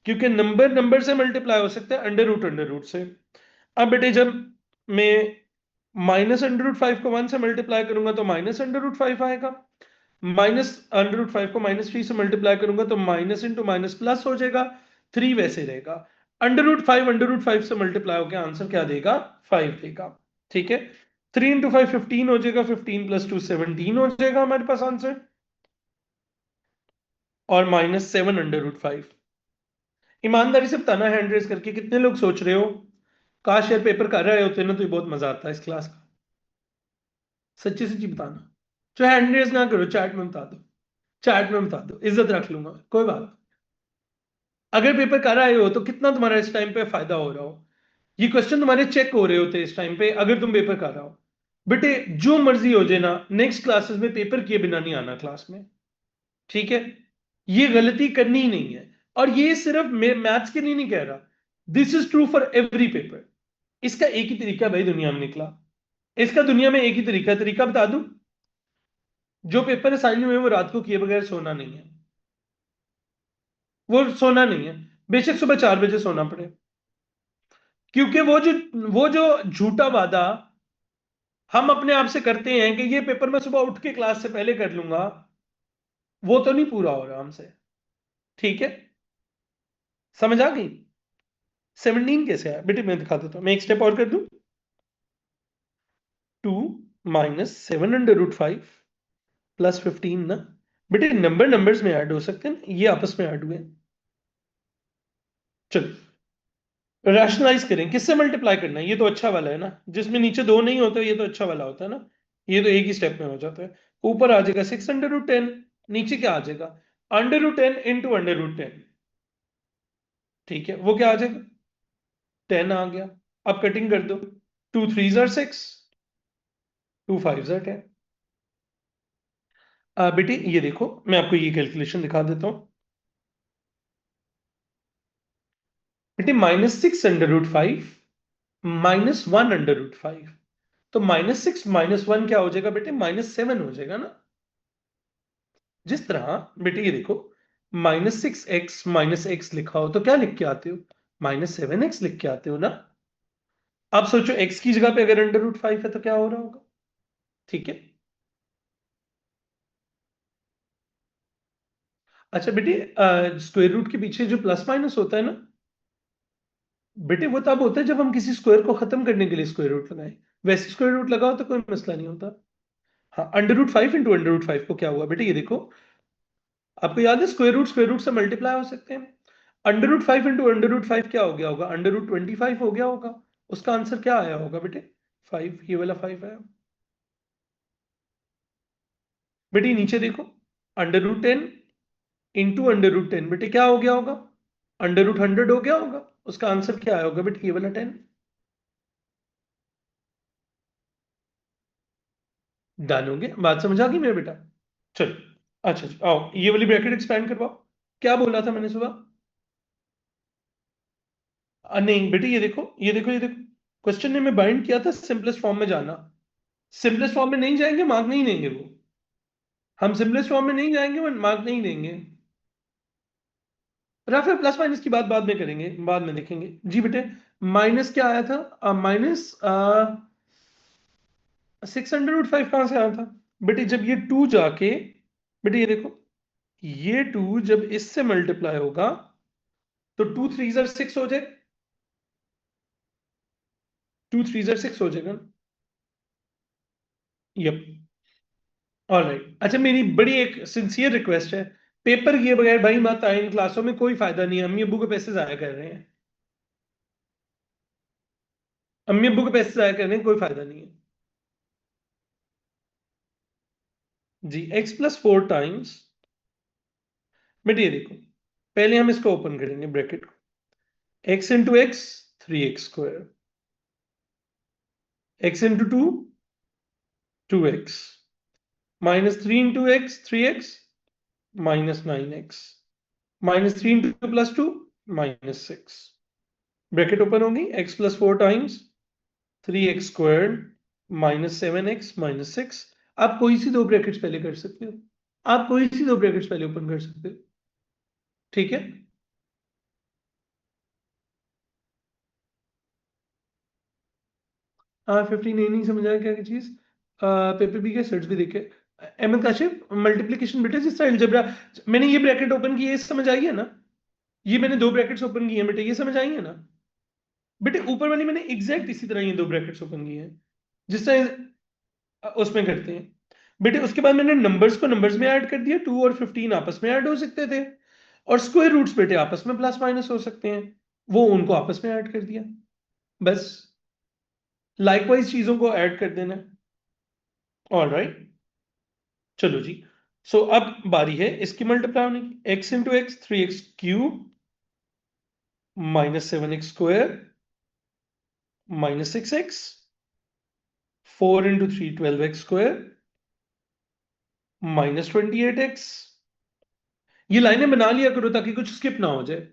क्योंकि नंबर नंबर से मल्टीप्लाई हो सकता है अंडर रूट से। अब बेटे जब मैं -√5 को 1 से मल्टीप्लाई करूंगा तो -√5 आएगा, -√5 को -3 से मल्टीप्लाई करूंगा तो माइनस इंटू माइनस प्लस हो जाएगा, 3 वैसे रहेगा। अंडर रूट 5 से मल्टीप्लाई होकर आंसर क्या देगा? 5 देगा। ठीक है, 3 × 5 15 हो जाएगा, 15+2 17 हो जाएगा हमारे पास आंसर, और -7 अंडर रूट 5। ईमानदारी से बताना, हैंड रेस करके, कितने लोग सोच रहे हो काश यार पेपर कर रहे होते ना तो ये बहुत मजा आता है इस क्लास का। सच्ची सच्ची बताना। जो हैंड रेस ना करो, चैट में बता दो। चैट में बता दो, इज्जत रख लूंगा, कोई बात नहीं। अगर पेपर कर आए हो तो कितना तुम्हारा इस टाइम पे फायदा हो रहा हो। ये क्वेश्चन तुम्हारे चेक हो रहे होते इस टाइम पे अगर तुम पेपर कर रहा हो। बेटे जो मर्जी हो जाए ना, नेक्स्ट क्लासेस में पेपर किए बिना नहीं आना क्लास में। ठीक है। ये गलती करनी ही नहीं है। और ये सिर्फ मैथ्स के लिए नहीं कह रहा, this is true for every paper. इसका एक ही तरीका भाई दुनिया में निकला। इसका दुनिया में एक ही तरीका तरीका बता दूं। जो पेपर असाइन हुए वो रात को किए बगैर सोना नहीं है। वो सोना नहीं है। बेशक सुबह 4 बजे सोना पड़े। क्योंकि वो जो झूठा वादा हम अपने आप से करते हैं कि ये पेपर मैं सुबह उठ के क्लास से पहले कर लूंगा, वो तो नहीं पूरा हो रहा हमसे। ठीक है। समझ आ गई। 17 कैसे आया बेटे, मैं दिखा देता हूं, मैं एक स्टेप और कर दूं। 2 - 7 √5 +15 ना। बेटे नंबर नंबर्स में ऐड हो सकते हैं ना, ये आपस में ऐड हुए हैं। चलो रैशनलाइज करें, किससे मल्टीप्लाई करना है। ये तो अच्छा वाला है ना, जिसमें नीचे दो नहीं होते, ये तो अच्छा वाला होता है ना। ये तो एक ही स्टेप में हो जाता है। ऊपर आ जाएगा 6 √10। नीचे क्या आ जाएगा, √10 इंटू √10। ठीक है, वो क्या आ जाएगा, 10 आ गया। अब कटिंग कर दो। 2 3 = 6, 2 5 = 10। बेटे ये देखो, मैं आपको ये कैलकुलेशन दिखा देता हूं। बेटे -6 √5 -1 √5। तो -6 -1 क्या हो जाएगा बेटे, -7 हो जाएगा ना। जिस तरह बेटे ये देखो, -6x - x लिखा हो तो क्या लिख के आते हो, -7x लिख के आते हो ना। अब सोचो x की जगह पे अगर √5 है तो क्या हो रहा होगा। ठीक है। अच्छा बेटे, स्क्वायर रूट के पीछे जो प्लस माइनस होता है ना, बेटे वो तब होता है जब हम किसी स्क्वायर को खत्म करने के लिए स्क्वायर रूट लगाएं। वैसे स्क्वायर रूट लगाओ तो कोई मसला नहीं होता। हाँ, √5 इंटू √5 को क्या हुआ बेटे, ये देखो। आपको याद है स्क्वायर रूट से मल्टीप्लाई हो सकते हैं। √5 इंटू √5 क्या हो गया होगा, √25 हो गया होगा। उसका आंसर क्या आया होगा बेटे, 5। ये वाला 5 आया। बेटे नीचे देखो, √10 इंटू √10 बेटे क्या हो गया होगा, √100 हो गया होगा। उसका आंसर क्या आया होगा बेटे, ये वाला 10। डन हो गया, बात समझ आ गई मेरे बेटा। चलो। अच्छा अच्छा, आओ ये वाली ब्रैकेट एक्सपेंड करवाओ। क्या बोला था मैंने सुबह। नहीं बेटे ये देखो, ये देखो, ये देखो। क्वेश्चन ने मैं बाइंड किया था सिंपलेस्ट फॉर्म में जाना। सिंपलेस्ट फॉर्म में नहीं जाएंगे मार्क नहीं देंगे वो। हम सिंपलेस्ट फॉर्म में नहीं जाएंगे वो मार्क नहीं देंगे। या फिर प्लस माइनस की बात बाद में करेंगे, बाद में देखेंगे जी बेटे। माइनस क्या आया था, माइनस 600 √5 कहाँ से आया था बेटे, जब ये 2 जाके, बेटे ये देखो, ये 2 जब इससे मल्टीप्लाई होगा तो 2 3 = 6 हो जाए। 2 3 = 6 हो जाएगा। यप। ऑलराइट, अच्छा मेरी बड़ी एक सिंसियर रिक्वेस्ट है, पेपर किए बगैर भाई मत आए इन क्लासों में, कोई फायदा नहीं है, अम्मी अब्बू के पैसे जाया कर रहे हैं। अम्मी अब्बू के पैसे जाया कर रहे हैं, कोई फायदा नहीं है। जी x + 4 टाइम्स। बेटे ये देखो, पहले हम इसको ओपन करेंगे ब्रैकेट को। x × x 3x², x × 2 2x, -3 × x 3x, -9x, -3 × +2 -6। Bracket open होगी, x + 4 टाइम्स 3x² -7x -6। आप कोई सी दो ब्रैकेट्स पहले कर सकते हो। आप कोई सी दो ब्रैकेट्स पहले ओपन कर सकते हो। ठीक है। 15 नहीं समझ आया क्या चीज। पेपर बी के सेट्स भी देखे। अहमद काशिफ, मल्टीप्लिकेशन बेटे जिस अलजेब्रा, मैंने ये ब्रैकेट ओपन की है, समझ आई है ना। ये मैंने दो ब्रैकेट्स ओपन की है बेटे, ये समझ आई है ना। बेटे ऊपर वाली मैंने एग्जैक्ट इसी तरह ये दो ब्रैकेट्स ओपन की है, जिस तरह उसमें करते हैं। बेटे उसके बाद मैंने नंबर्स को नंबर्स में ऐड कर दिया, 2 और 15 आपस में ऐड हो सकते थे। और स्क्वायर रूट्स बेटे आपस में प्लस माइनस हो सकते हैं, वो उनको आपस में ऐड कर दिया, बस। लाइकवाइज चीजों को ऐड कर देना। ऑल राइट, चलो जी। सो अब बारी है इसकी मल्टीप्लाई होने की। X into x 3x³ -7x² -6x, 4 × 3 12x² -28x। ये लाइनें बना लिया करो ताकि कुछ स्किप ना हो जाए।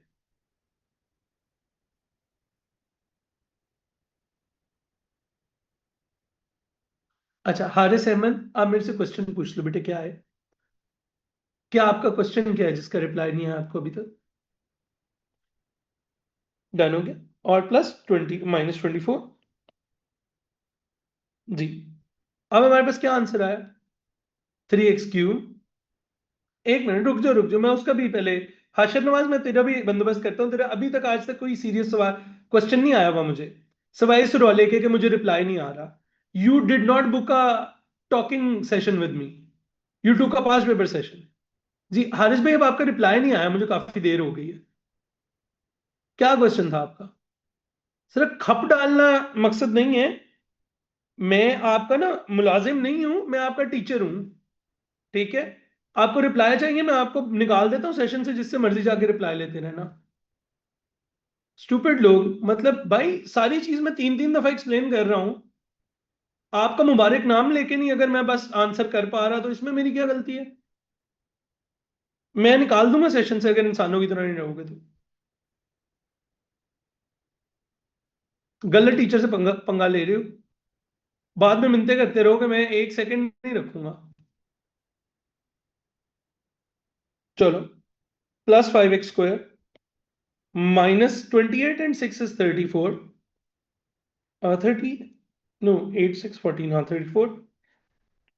अच्छा हारिस अहमद, आप मेरे से क्वेश्चन पूछ लो बेटे, क्या है? क्या आपका क्वेश्चन क्या है जिसका रिप्लाई नहीं है आपको अभी तक? डन हो गया। और प्लस 20 -24 जी। अब हमारे पास क्या आंसर आया? 3x³। एक मिनट रुक जाओ, मैं उसका भी पहले, हाशिर नवाज, मैं तेरा भी बंदोबस्त करता हूँ। तेरा अभी तक आज तक कोई सीरियस सवाल क्वेश्चन नहीं आया हुआ मुझे, सवाए इस रौले के कि मुझे रिप्लाई नहीं आ रहा। You did not book a talking session with me, you took a past paper session. जी हारिस भाई, अब आपका रिप्लाई नहीं आया, मुझे काफी देर हो गई है। क्या क्वेश्चन था आपका? सिर्फ खप डालना मकसद नहीं है। मैं आपका ना मुलाजिम नहीं हूं, मैं आपका टीचर हूं, ठीक है? आपको रिप्लाई चाहिए, मैं आपको निकाल देता हूँ सेशन से, जिससे मर्जी जाके रिप्लाई लेते रहना। स्टूपिड लोग, मतलब भाई सारी चीज मैं 3 3 दफा एक्सप्लेन कर रहा हूं, आपका मुबारक नाम लेके नहीं अगर मैं बस आंसर कर पा रहा तो इसमें मेरी क्या गलती है? मैं निकाल दूंगा सेशन से अगर इंसानों की तरह नहीं रहोगे तो। गलत टीचर से पंगा पंगा ले रहे हो, बाद में मिन्नतें करते रहोगे, मैं एक सेकंड नहीं रखूंगा। चलो, +5x² -28 एंड 6 is 34, 30, नो 8 6 14, हाँ 34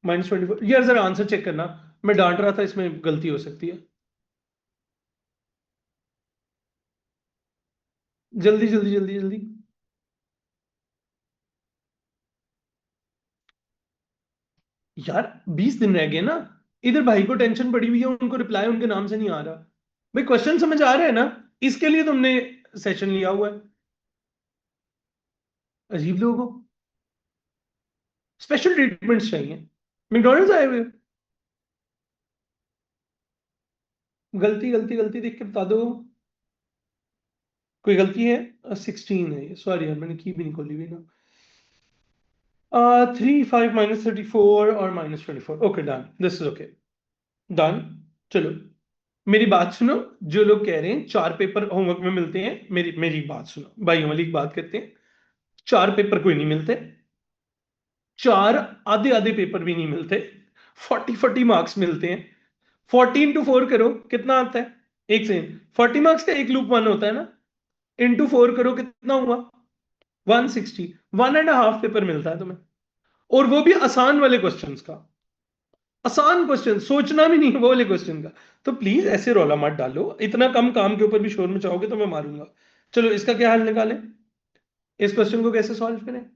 -24। यार जरा आंसर चेक करना, मैं डांट रहा था, इसमें गलती हो सकती है। जल्दी जल्दी जल्दी जल्दी। यार 20 दिन रह गए ना, इधर भाई को टेंशन पड़ी हुई है, उनको रिप्लाई उनके नाम से नहीं आ रहा। भाई क्वेश्चन समझ आ रहा है ना? इसके लिए तुमने सेशन लिया हुआ है। अजीब लोगों को स्पेशल ट्रीटमेंट्स चाहिए। मैकडोनल्ड्स आए हुए हो? गलती गलती गलती देख के बता दो। कोई गलती है? 16 है ये, सॉरी यार मैंने की भी नहीं खोली हुई ना। 3 5 -34 और -24, okay done, this is okay, done. चलो मेरी बात सुनो। जो लोग कह रहे हैं 4 पेपर होमवर्क में मिलते हैं, मेरी मेरी बात सुनो, भाइयों वाली एक बात करते हैं। 4 पेपर कोई नहीं मिलते, 4 आधे आधे पेपर भी नहीं मिलते, 40 40 मार्क्स मिलते हैं। 14 × 4 करो कितना आता है? एक सेकंड, 40 मार्क्स का एक लूप वन होता है ना, × 4 करो कितना हुआ? 160। 1.5 पेपर मिलता है तुम्हें, और वो भी आसान वाले क्वेश्चंस का। आसान क्वेश्चन, सोचना भी नहीं है वो वाले क्वेश्चन का। तो प्लीज ऐसे रौला मत डालो, इतना कम काम के ऊपर भी शोर मचाओगे तो मैं मारूंगा। चलो इसका क्या हल निकालें, इस क्वेश्चन को कैसे सॉल्व करें?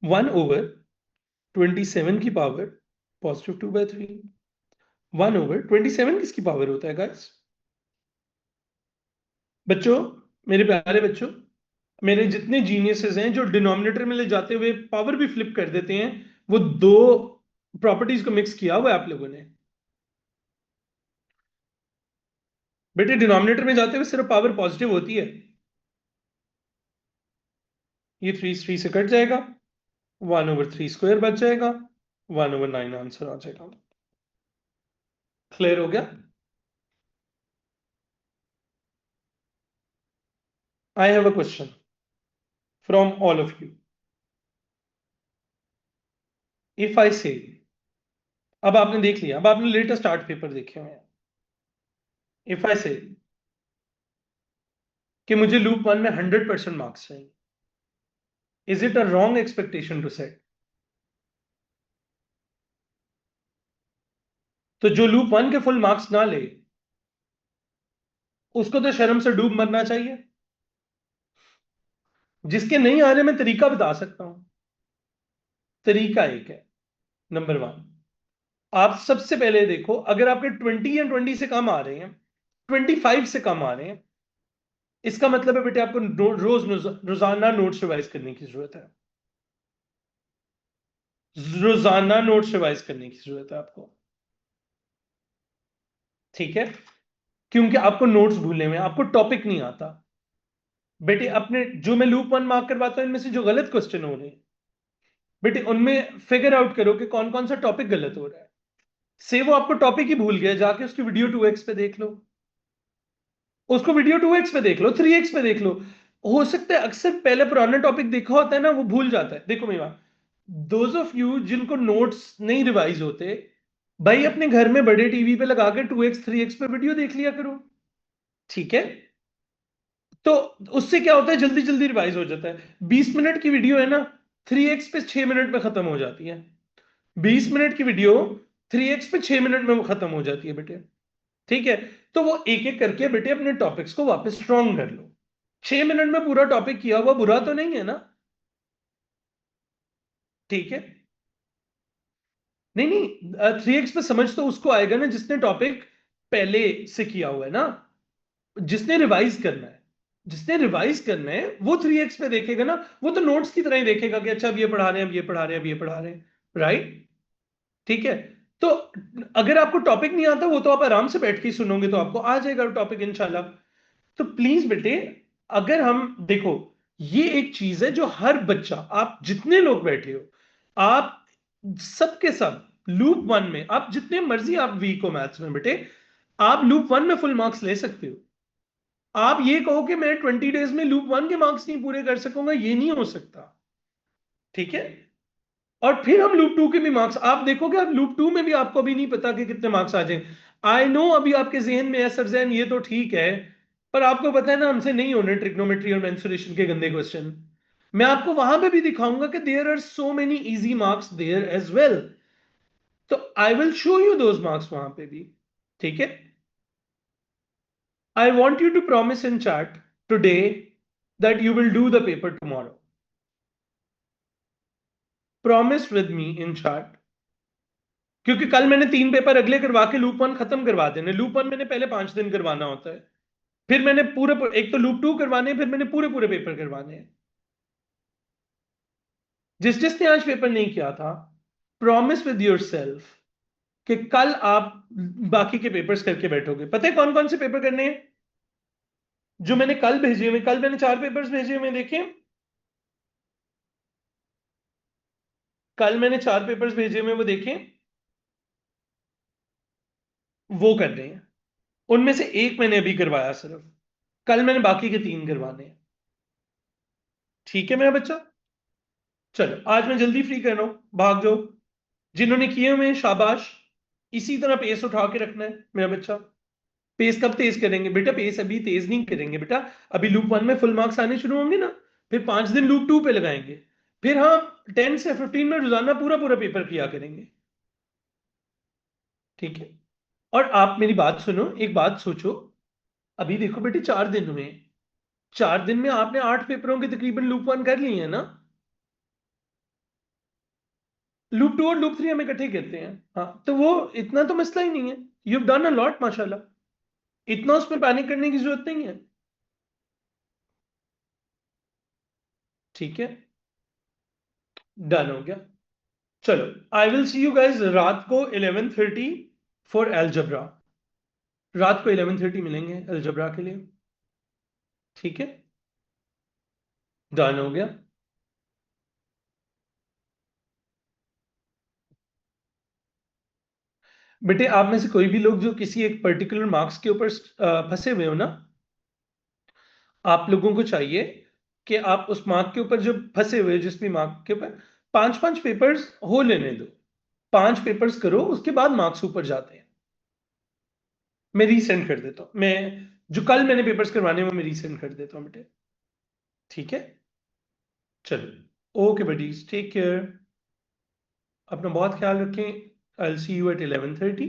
1/27 की पावर +2/3। 1/27 किसकी पावर होता है गाइस? बच्चों, मेरे प्यारे बच्चों, मेरे जितने जीनियसेस हैं जो डिनोमिनेटर में ले जाते हुए पावर भी फ्लिप कर देते हैं, वो दो प्रॉपर्टीज को मिक्स किया हुआ है आप लोगों ने। बेटे डिनोमिनेटर में जाते हुए सिर्फ पावर पॉजिटिव होती है, ये 3 से कट जाएगा, 1/3² बच जाएगा, 1/9 आंसर आ जाएगा। क्लियर हो गया? आई have a question from all of you. If I से, अब आपने देख लिया, अब आपने लेटेस्ट आर्ट पेपर देखे हुए हैं। इफ आई से कि मुझे लूप वन में 100% मार्क्स चाहिए, is it a wrong expectation to set? तो जो लूप वन के फुल मार्क्स ना ले, उसको तो शर्म से डूब मरना चाहिए। जिसके नहीं आ रहे मैं तरीका बता सकता हूं। तरीका एक है, नंबर 1, आप सबसे पहले देखो, अगर आपके 20 या 20 से कम आ रहे हैं, 25 से कम आ रहे हैं, इसका मतलब है बेटे आपको रोजाना नोट्स रिवाइज करने की जरूरत है। रोजाना नोट्स रिवाइज करने की जरूरत है आपको। ठीक है, क्योंकि आपको नोट्स भूलने में, आपको टॉपिक नहीं आता बेटे। अपने जो मैं लूप वन मार्क करवाता हूं, इनमें से जो गलत क्वेश्चन हो रहे हैं बेटे, उनमें फिगर आउट करो कि कौन कौन सा टॉपिक गलत हो रहा है। से वो आपको टॉपिक ही भूल गया, जाके उसकी वीडियो 2x पे देख लो, उसको वीडियो 2x पे देख लो, 3x पे देख लो। हो सकता है अक्सर पहले पुराना टॉपिक देखा होता है ना, वो भूल जाता है। देखो मेरी बात, दोज ऑफ यू जिनको नोट्स नहीं रिवाइज होते, भाई अपने घर में बड़े टीवी पे लगा के 2x 3x पे वीडियो देख लिया करो। ठीक है, तो उससे क्या होता है, जल्दी जल्दी रिवाइज हो जाता है। 20 मिनट की वीडियो है ना, 3x पे 6 मिनट में खत्म हो जाती है। 20 मिनट की वीडियो 3x पे 6 मिनट में वो खत्म हो जाती है बेटे। ठीक है, तो वो एक एक करके बेटे अपने टॉपिक्स को वापस स्ट्रॉन्ग कर लो। 6 मिनट में पूरा टॉपिक किया हुआ बुरा तो नहीं है ना? ठीक है, नहीं नहीं, 3x पे समझ तो उसको आएगा ना जिसने टॉपिक पहले से किया हुआ है ना। जिसने रिवाइज करना है, जिसने रिवाइज करना है वो 3x पे देखेगा ना। वो तो नोट्स की तरह ही देखेगा कि अच्छा अब ये पढ़ा रहे हैं, अब ये पढ़ा रहे हैं, अब ये पढ़ा रहे हैं। राइट? ठीक है, तो अगर आपको टॉपिक नहीं आता, वो तो आप आराम से बैठ के ही सुनोगे, तो आपको आ जाएगा टॉपिक इंशाल्लाह। तो प्लीज बेटे, अगर हम देखो, ये एक चीज है जो हर बच्चा, आप जितने लोग बैठे हो, आप सबके सब लूप वन में, आप जितने मर्जी आप वीक हो मैथ्स में बेटे, आप लूप वन में फुल मार्क्स ले सकते हो। आप ये कहो कि मैं 20 डेज में लूप वन के मार्क्स नहीं पूरे कर सकूंगा, ये नहीं हो सकता। ठीक है, और फिर हम लूप टू के भी मार्क्स आप देखोगे, आप लूप टू में भी आपको अभी नहीं पता कि कितने मार्क्स आ जाएंगे। आई नो अभी आपके जहन में है सर जैन ये तो ठीक है, पर आपको पता है ना हमसे नहीं होने ट्रिग्नोमेट्री और मेंसुरेशन के गंदे क्वेश्चन। मैं आपको वहां पे भी दिखाऊंगा कि there are so many easy marks there as well. तो I will show you those marks वहां पे भी। ठीक है, I want you to promise in chat today that you will do the paper tomorrow. Promise with me in chat, क्योंकि कल मैंने 3 paper अगले करवा के लूप वन खत्म करवा देने। लूप वन मैंने पहले 5 दिन करवाना होता है, फिर मैंने पूरे एक तो लूप टू करवाने हैं, फिर मैंने पूरे पूरे पेपर करवाने हैं। जिसने आज पेपर नहीं किया था, प्रॉमिस विद योर सेल्फ कि कल आप बाकी के पेपर्स करके बैठोगे। पता है कौन कौन से पेपर करने हैं जो मैंने कल भेजे हुए? कल मैंने 4 पेपर्स भेजे हुए, देखे? कल मैंने 4 पेपर्स भेजे हुए, वो देखें। वो कर रहे हैं, उनमें से एक मैंने अभी करवाया सिर्फ। कल मैंने बाकी के 3 करवाने हैं। ठीक है मेरा बच्चा, चलो आज मैं जल्दी फ्री कर रहा हूं, भाग जाओ। जिन्होंने किए हुए हैं शाबाश। इसी तरह पेस उठा के रखना है मेरा बच्चा। पेस कब तेज करेंगे बेटा? पेस अभी तेज नहीं करेंगे बेटा। अभी लूप वन में फुल मार्क्स आने शुरू होंगे ना, फिर 5 दिन लूप टू पे लगाएंगे, फिर हम 10 से 15 में रोजाना पूरा पूरा पेपर किया करेंगे। ठीक है, और आप मेरी बात सुनो, एक बात सोचो। अभी देखो बेटे, 4 दिन हुए, 4 दिन में आपने 8 पेपरों के तकरीबन लूप वन कर लिए हैं ना। लूप टू और लूप थ्री हम इकट्ठे करते हैं। हाँ, तो वो इतना तो मसला ही नहीं है। You have done a lot माशाल्लाह, इतना उसमें पैनिक करने की जरूरत नहीं है। ठीक है, डन हो गया। चलो, आई विल सी यू गाइज रात को 11:30 फॉर एलजबरा। रात को 11:30 मिलेंगे एलजबरा के लिए। ठीक है, डन हो गया। बेटे आप में से कोई भी लोग जो किसी एक पर्टिकुलर मार्क्स के ऊपर फंसे हुए हो ना, आप लोगों को चाहिए कि आप उस मार्क के ऊपर जो फंसे हुए हो, जिस भी मार्क के ऊपर, 5 5 पेपर्स हो लेने दो। 5 पेपर्स करो, उसके बाद मार्क्स ऊपर जाते हैं। मैं रीसेंड कर देता हूँ, मैं जो कल मैंने पेपर्स करवाने हैं, वो मैं रीसेंड कर देता हूँ बेटे। ठीक है, चलो ओके बडीज, टेक केयर, अपना बहुत ख्याल रखें। I will see you at 11:30।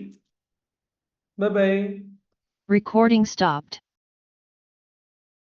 Bye bye. Recording stopped.